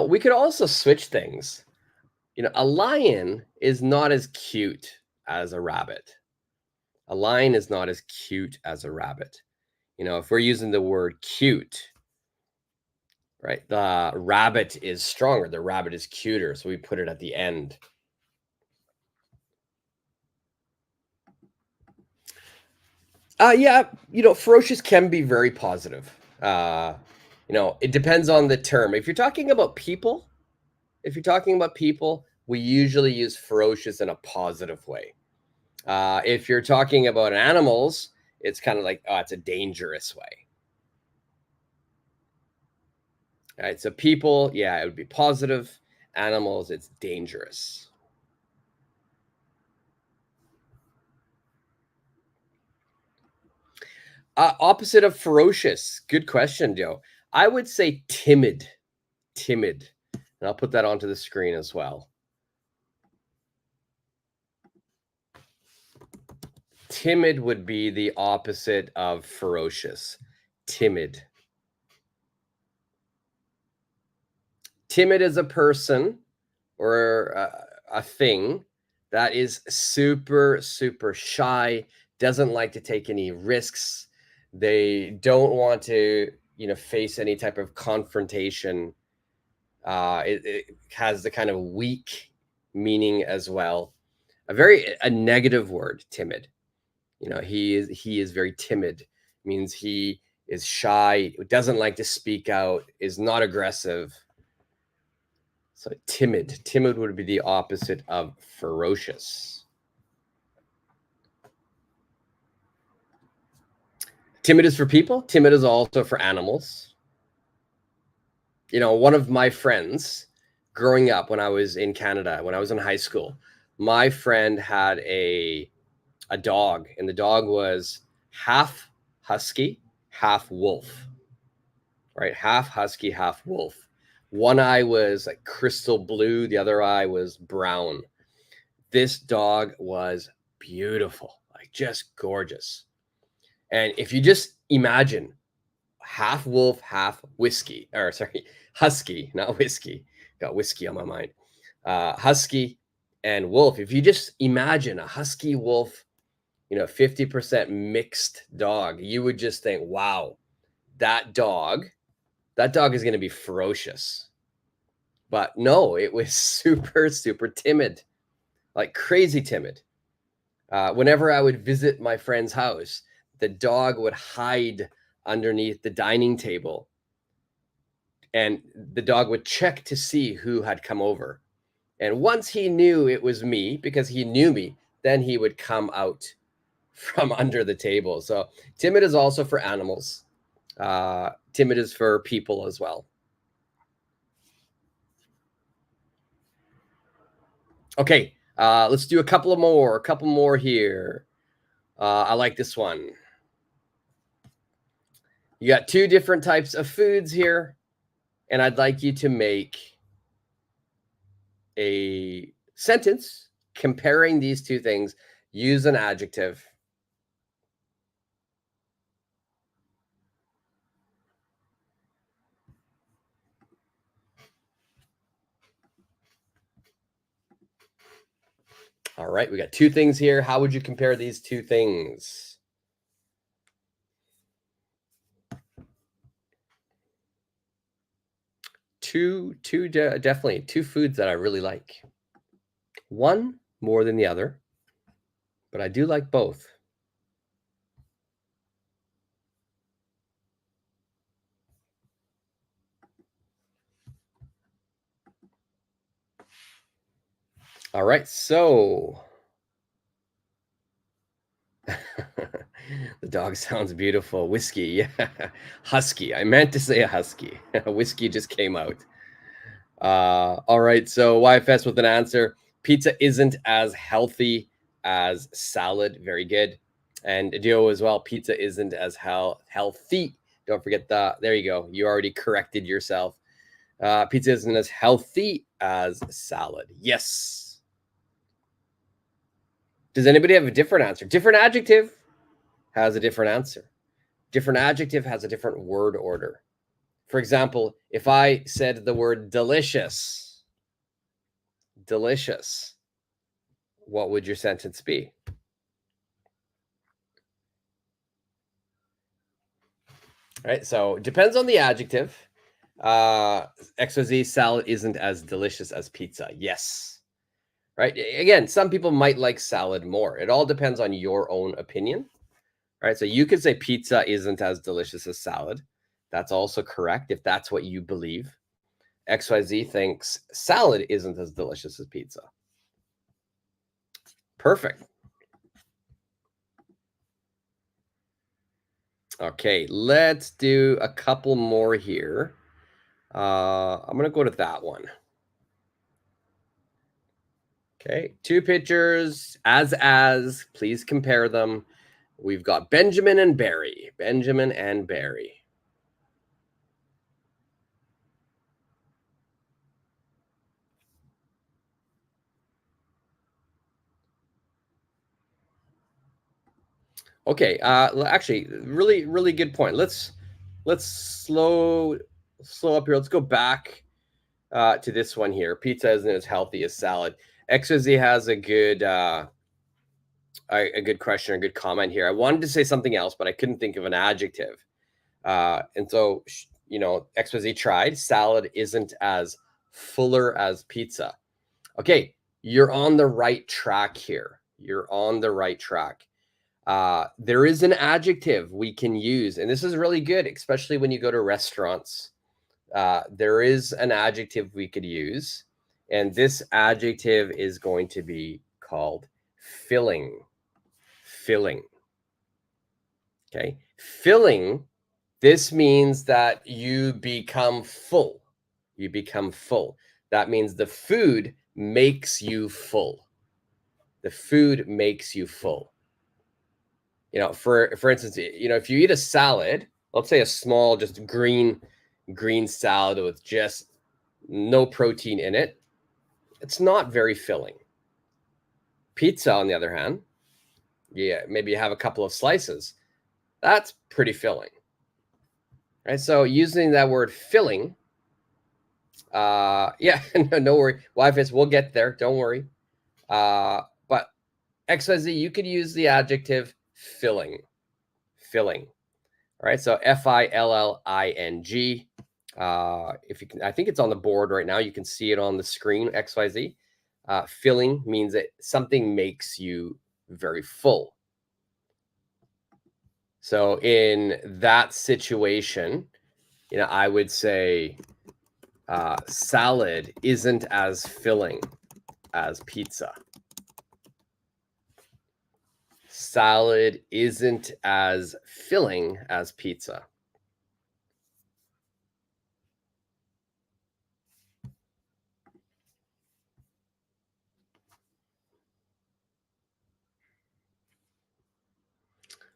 we could also switch things. A lion is not as cute as a rabbit. A lion is not as cute as a rabbit. If we're using the word cute, right? The rabbit is stronger. The rabbit is cuter. So we put it at the end. Yeah, ferocious can be very positive. It depends on the term. If you're talking about people, we usually use ferocious in a positive way. If you're talking about animals, it's kind of like, oh, it's a dangerous way. All right, so people, yeah, it would be positive. Animals, it's dangerous. Opposite of ferocious. Good question, Joe. I would say timid. Timid. And I'll put that onto the screen as well. Timid would be the opposite of ferocious. Timid. Timid is a person or a thing that is super, super shy, doesn't like to take any risks. They don't want to, face any type of confrontation. It has the kind of weak meaning as well. A negative word, timid. He is very timid. Means he is shy, doesn't like to speak out, is not aggressive. So timid would be the opposite of ferocious. Timid is for people. Timid is also for animals. One of my friends growing up when I was in Canada, when I was in high school, my friend had a dog, and the dog was half husky, half wolf, right? Half husky, half wolf. One eye was like crystal blue, the other eye was brown. This dog was beautiful, like just gorgeous. And if you just imagine half wolf, half whiskey, or sorry, husky, not whiskey, got whiskey on my mind. Husky and wolf. If you just imagine a husky wolf, 50% mixed dog, you would just think, wow, that dog is going to be ferocious. But no, it was super, super timid, like crazy timid. Whenever I would visit my friend's house, the dog would hide underneath the dining table, and the dog would check to see who had come over. And once he knew it was me, because he knew me, then he would come out from under the table. So timid is also for animals. Timid is for people as well. Okay, let's do a couple more here. I like this one. You got two different types of foods here, and I'd like you to make a sentence comparing these two things. Use an adjective. All right, we got two things here. How would you compare these two things? Definitely two foods that I really like. One more than the other, but I do like both. All right, so the dog sounds beautiful. Whiskey, yeah. Husky. I meant to say a husky. Whiskey just came out. All right, so YFS with an answer. Pizza isn't as healthy as salad. Very good. And Dio as well. Pizza isn't as healthy. Don't forget that. There you go. You already corrected yourself. Pizza isn't as healthy as salad. Yes. Does anybody have a different answer? Different adjective has a different answer. Different adjective has a different word order. For example, if I said the word delicious, what would your sentence be? All right, so it depends on the adjective. XYZ salad isn't as delicious as pizza. Yes. Right. Again, some people might like salad more. It all depends on your own opinion. Right. So you could say pizza isn't as delicious as salad. That's also correct if that's what you believe. XYZ thinks salad isn't as delicious as pizza. Perfect. Okay, let's do a couple more here. I'm going to go to that one. Okay, two pictures, as, please compare them. We've got Benjamin and Barry. Benjamin and Barry. Okay, actually, really good point. Let's slow up here. Let's go back to this one here. Pizza isn't as healthy as salad. XYZ has a good question, a good comment here. I wanted to say something else, but I couldn't think of an adjective. And so, XYZ tried. Salad isn't as fuller as pizza. Okay, you're on the right track here. You're on the right track. There is an adjective we can use, and this is really good, especially when you go to restaurants. There is an adjective we could use, and this adjective is going to be called filling. Filling. Okay, filling. This means that you become full. You become full. That means the food makes you full. The food makes you full. For instance, if you eat a salad, let's say a small, just green salad with just no protein in it, it's not very filling. Pizza, on the other hand, yeah, maybe you have a couple of slices. That's pretty filling. Right? So using that word filling, yeah, no worry. YFS, we'll get there. Don't worry. But XYZ, you could use the adjective filling. Filling. All right. So FILLING. If you can, I think it's on the board right now. You can see it on the screen. XYZ. Filling means that something makes you very full. So in that situation, I would say salad isn't as filling as pizza. Salad isn't as filling as pizza.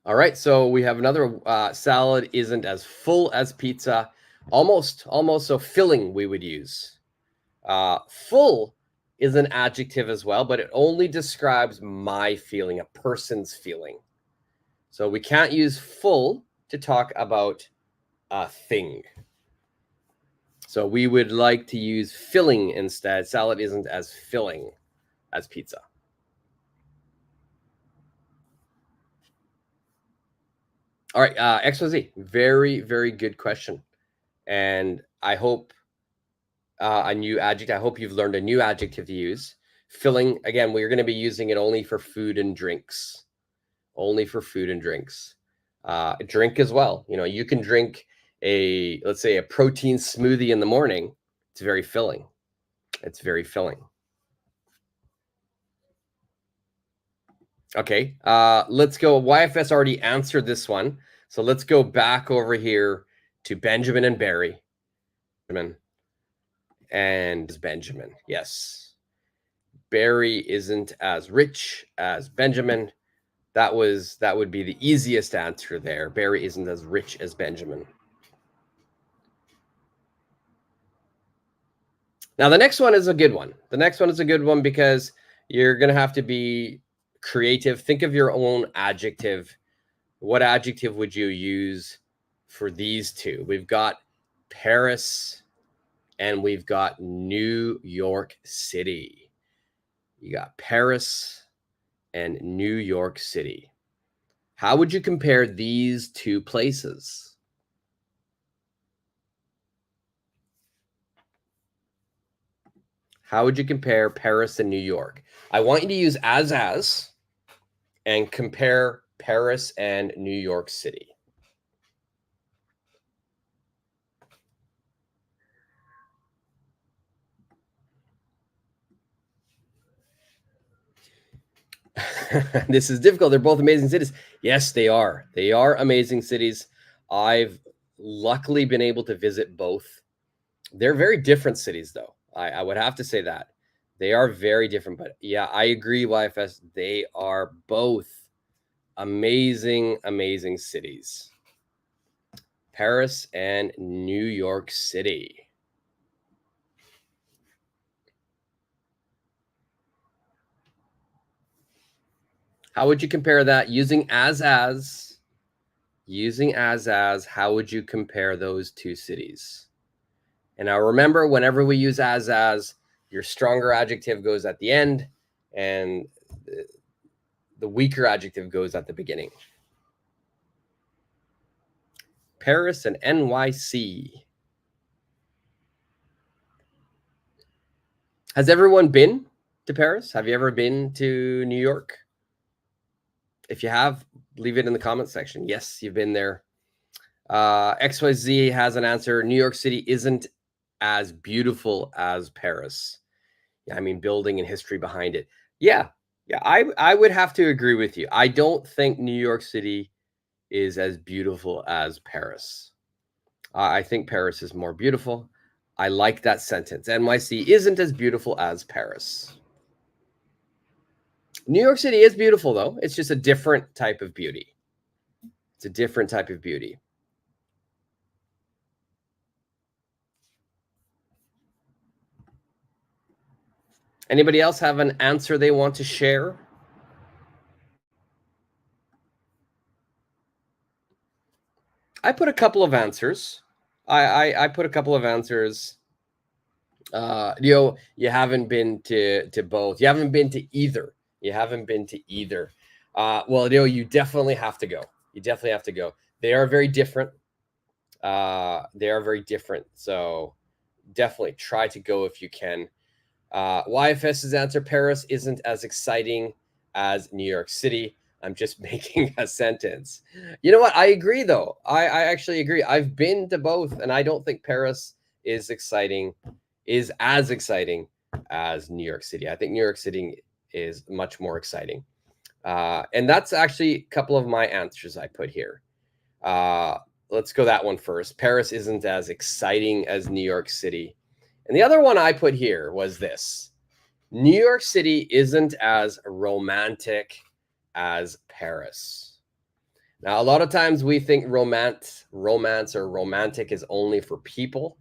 All right, so we have another salad isn't as full as pizza. Almost so filling we would use. Full is an adjective as well, but it only describes my feeling, a person's feeling. So we can't use full to talk about a thing. So we would like to use filling instead. Salad isn't as filling as pizza. All right, XYZ. Very, very good question. And I hope a new adjective. I hope you've learned a new adjective to use. Filling, again, we're going to be using it only for food and drinks. Only for food and drinks. Drink as well. You know, you can drink let's say a protein smoothie in the morning. It's very filling. It's very filling. Okay, let's go. YFS already answered this one. So let's go back over here to Benjamin and Barry. And Benjamin, yes. Barry isn't as rich as Benjamin. That would be the easiest answer there. Barry isn't as rich as Benjamin. Now the next one is a good one. The next one is a good one because you're going to have to be creative. Think of your own adjective. What adjective would you use for these two? We've got Paris and we've got New York City. You got Paris and New York City. How would you compare these two places? How would you compare Paris and New York? I want you to use as and compare Paris and New York City. This is difficult. They're both amazing cities. Yes, they are. They are amazing cities. I've luckily been able to visit both. They're very different cities, though. I would have to say that. They are very different. But yeah, I agree, YFS. They are both amazing, amazing cities. Paris and New York City. How would you compare that using as? Using as, how would you compare those two cities? And now remember, whenever we use as, your stronger adjective goes at the end and the weaker adjective goes at the beginning. Paris and NYC. Has everyone been to Paris? Have you ever been to New York? If you have, leave it in the comment section. Yes, you've been there. XYZ has an answer. New York City isn't as beautiful as Paris. I mean, building and history behind it. Yeah, I would have to agree with you. I don't think New York City is as beautiful as Paris. I think Paris is more beautiful. I like that sentence. NYC isn't as beautiful as Paris. New York City is beautiful, though. It's just a different type of beauty. It's a different type of beauty. Anybody else have an answer they want to share? I put a couple of answers. I put a couple of answers. You haven't been to both. You haven't been to either. You haven't been to either. Well, you definitely have to go. You definitely have to go. They are very different. They are very different. So definitely try to go if you can. YFS's answer: Paris isn't as exciting as New York City. I'm just making a sentence. You know what? I agree, though. I actually agree. I've been to both, and I don't think Paris is as exciting as New York City. I think New York City is much more exciting. And that's actually a couple of my answers I put here. Let's go that one first. Paris isn't as exciting as New York City. And the other one I put here was this: New York City isn't as romantic as Paris. Now, a lot of times we think romance or romantic is only for people,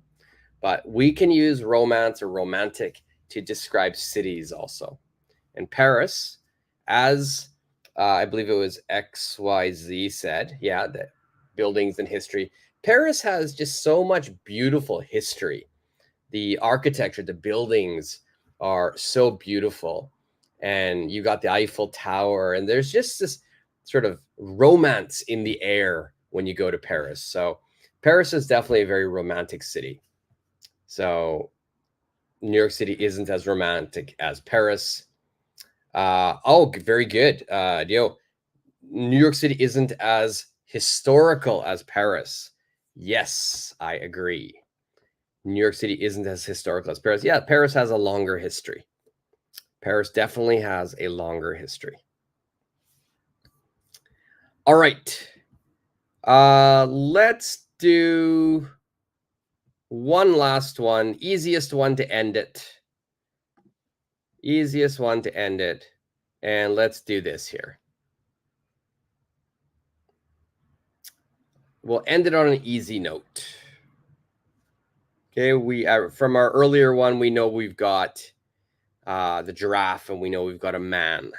but we can use romance or romantic to describe cities also. And Paris, as I believe it was XYZ said, yeah, the buildings and history. Paris has just so much beautiful history. The architecture, the buildings are so beautiful. And you got the Eiffel Tower, and there's just this sort of romance in the air when you go to Paris. So Paris is definitely a very romantic city. So New York City isn't as romantic as Paris. Oh, very good. New York City isn't as historical as Paris. Yes, I agree. New York City isn't as historical as Paris. Yeah, Paris has a longer history. Paris definitely has a longer history. All right. Let's do one last one. Easiest one to end it. Easiest one to end it. And let's do this here. We'll end it on an easy note. Okay, we from our earlier one, we know we've got the giraffe and we know we've got a man.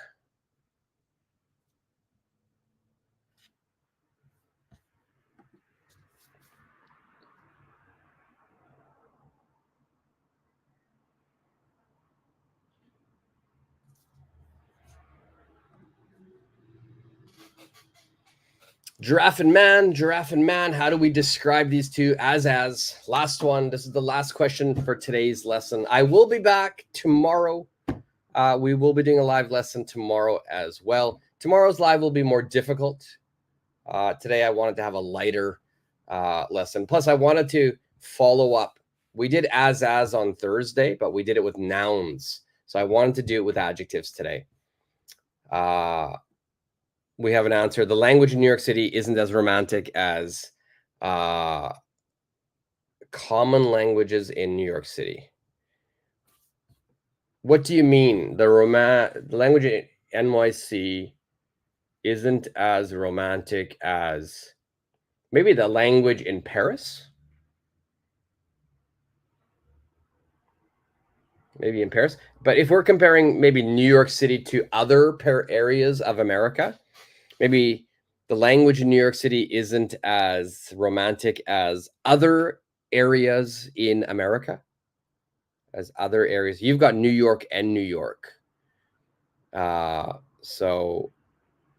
Giraffe and man. How do we describe these two? As last one. This is the last question for today's lesson. I will be back tomorrow. We will be doing a live lesson tomorrow as well. Tomorrow's live will be more difficult. Today I wanted to have a lighter lesson. Plus, I wanted to follow up. We did as on Thursday, but we did it with nouns. So I wanted to do it with adjectives today. We have an answer. The language in New York City isn't as romantic as common languages in New York City. What do you mean? The language in NYC isn't as romantic as maybe the language in Paris? Maybe in Paris. But if we're comparing maybe New York City to other areas of America, maybe the language in New York City isn't as romantic as other areas in America, as other areas. You've got New York and New York. So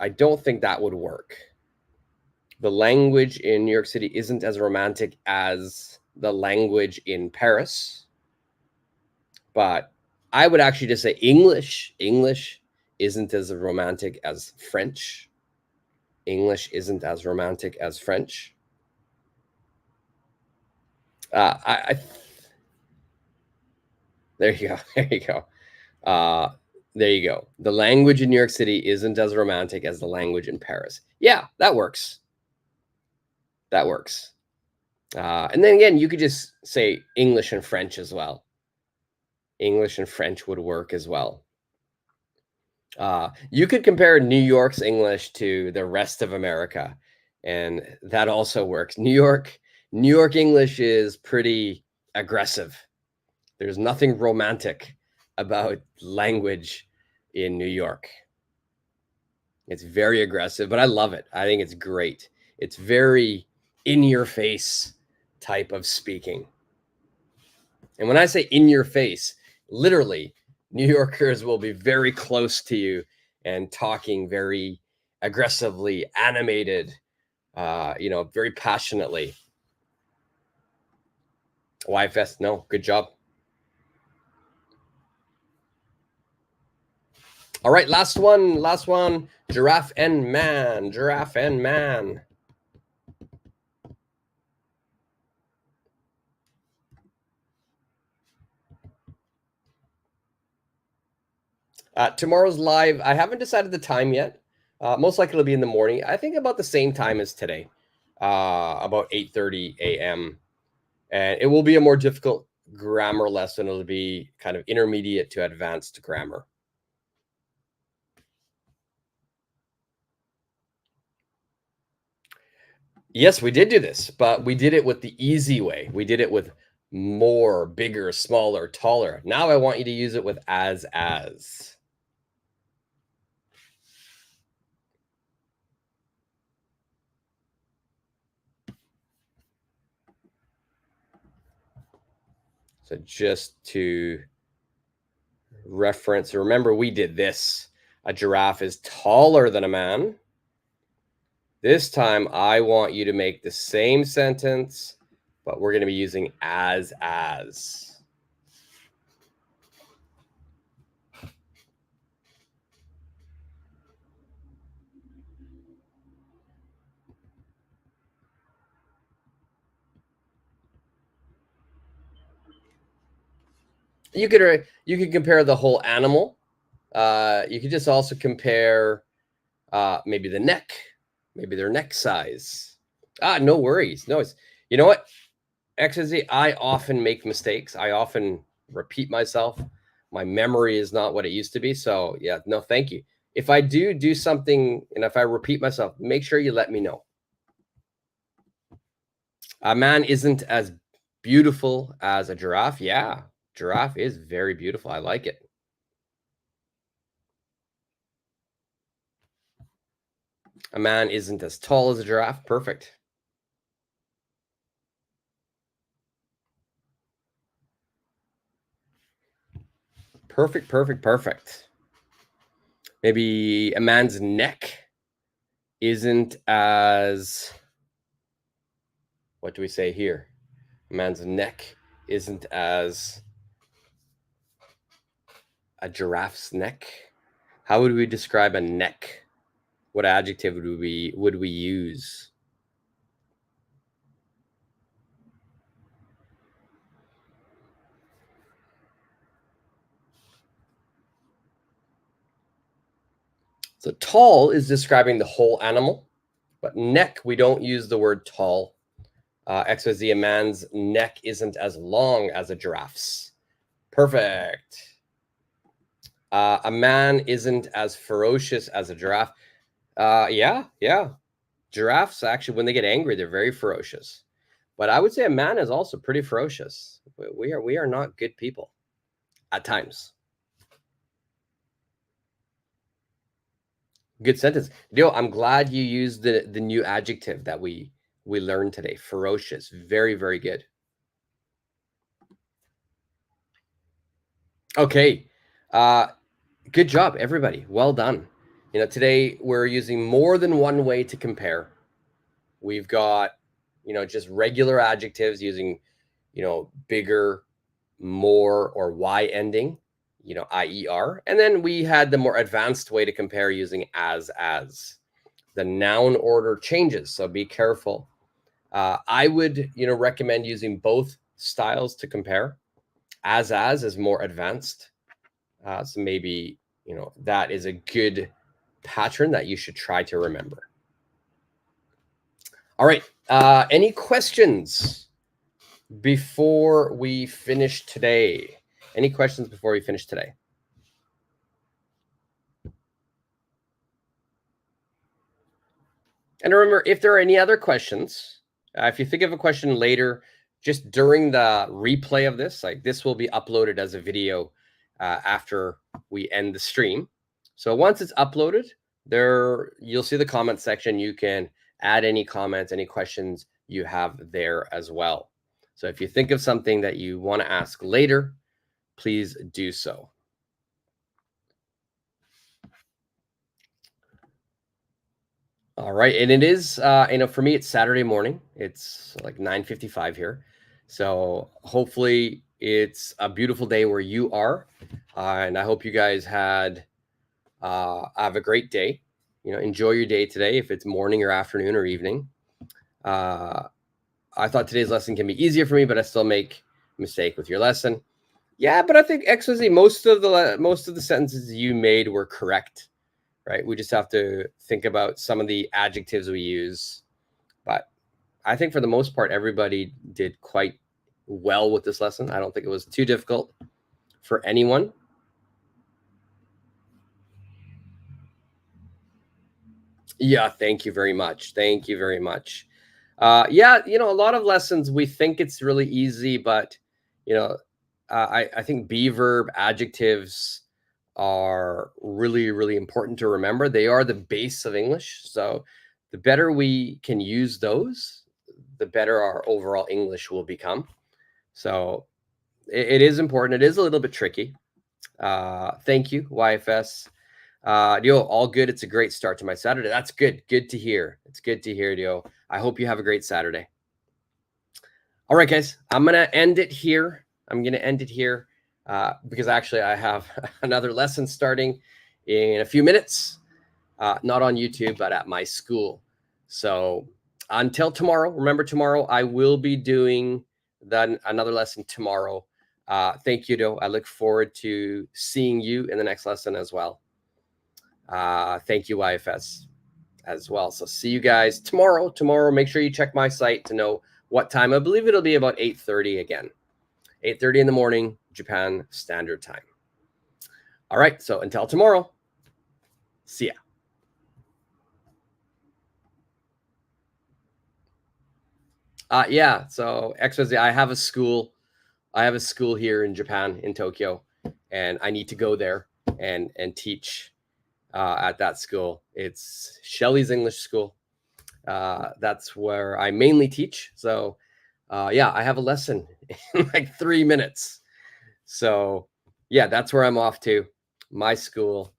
I don't think that would work. The language in New York City isn't as romantic as the language in Paris. But I would actually just say English. English isn't as romantic as French. English isn't as romantic as French. There you go. There you go. There you go. The language in New York City isn't as romantic as the language in Paris. Yeah, that works. That works. And then again, you could just say English and French as well. English and French would work as well. You could compare New York's English to the rest of America, and that also works. New York English is pretty aggressive. There's nothing romantic about language in New York. It's very aggressive, but I love it. I think it's great. It's very in your face type of speaking. And when I say in your face, literally, New Yorkers will be very close to you and talking very aggressively, animated, very passionately. YFS, no, good job. All right, last one. Giraffe and man. Tomorrow's live. I haven't decided the time yet. Most likely it'll be in the morning. I think about the same time as today, about 8:30 a.m. And it will be a more difficult grammar lesson. It'll be kind of intermediate to advanced grammar. Yes, we did do this, but we did it with the easy way. We did it with more, bigger, smaller, taller. Now I want you to use it with as. So just to reference, remember we did this. A giraffe is taller than a man. This time, I want you to make the same sentence, but we're going to be using as. You could compare the whole animal. You could just also compare maybe the neck, maybe their neck size. No worries. No, it's, you know what? XYZ, I often make mistakes. I often repeat myself. My memory is not what it used to be. So yeah, no, thank you. If I do something and if I repeat myself, make sure you let me know. A man isn't as beautiful as a giraffe. Yeah, giraffe is very beautiful. I like it. A man isn't as tall as a giraffe. Perfect. Perfect. Maybe a man's neck isn't as, what do we say here? A man's neck isn't as a giraffe's neck. How would we describe a neck? What adjective would we use? So tall is describing the whole animal, but neck, we don't use the word tall. XYZ, a man's neck isn't as long as a giraffe's. Perfect. A man isn't as ferocious as a giraffe. Yeah. Giraffes, actually, when they get angry, they're very ferocious. But I would say a man is also pretty ferocious. We are not good people at times. Good sentence. Dio, I'm glad you used the new adjective that we learned today. Ferocious. Very, very good. Okay. Good job, everybody. Well done. Today we're using more than one way to compare. We've got, just regular adjectives using, bigger, more, or y ending, IER. And then we had the more advanced way to compare using as. The noun order changes, so be careful. I would, recommend using both styles to compare. As is more advanced. So maybe, that is a good pattern that you should try to remember. All right. Any questions before we finish today? Any questions before we finish today? And remember, if there are any other questions, if you think of a question later, just during the replay of this, like this will be uploaded as a video after we end the stream. So once it's uploaded, there you'll see the comment section. You can add any comments, any questions you have there as well. So if you think of something that you want to ask later, please do so. All right, and it is, for me, it's Saturday morning. It's like 9:55 here, so hopefully it's a beautiful day where you are, and I hope you guys have a great day. Enjoy your day today, if it's morning or afternoon or evening. I thought today's lesson can be easier for me, but I still make a mistake with your lesson. Yeah, but I think XYZ, most of the sentences you made were correct. Right? We just have to think about some of the adjectives we use. But I think for the most part, everybody did quite well with this lesson. I don't think it was too difficult for anyone. Yeah, thank you very much. Thank you very much. Yeah, a lot of lessons we think it's really easy, but I think be verb adjectives are really, really important to remember. They are the base of English. So the better we can use those, the better our overall English will become. So it is important. It is a little bit tricky. Thank you, YFS. Dio, all good. It's a great start to my Saturday. That's good. Good to hear. It's good to hear, Dio. I hope you have a great Saturday. All right, guys, I'm going to end it here. Because actually I have another lesson starting in a few minutes, not on YouTube, but at my school. So until tomorrow, remember tomorrow, I will be doing another lesson tomorrow. Thank you, Dio. I look forward to seeing you in the next lesson as well. Thank you, YFS, as well. So see you guys tomorrow. Make sure you check my site to know what time. I believe it'll be about 8:30 again. 8:30 in the morning, Japan Standard Time. All right, so until tomorrow, see ya. Yeah, so XYZ, I have a school here in Japan, in Tokyo, and I need to go there and teach at that school. It's Shelley's English School. That's where I mainly teach. So yeah, I have a lesson in like 3 minutes. So yeah, that's where I'm off to, my school.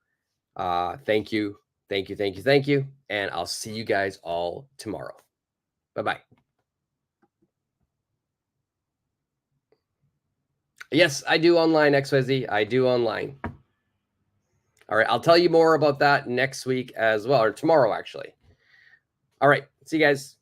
Thank you. And I'll see you guys all tomorrow. Bye-bye. Yes, I do online, XYZ. I do online. All right, I'll tell you more about that next week as well, or tomorrow, actually. All right, see you guys.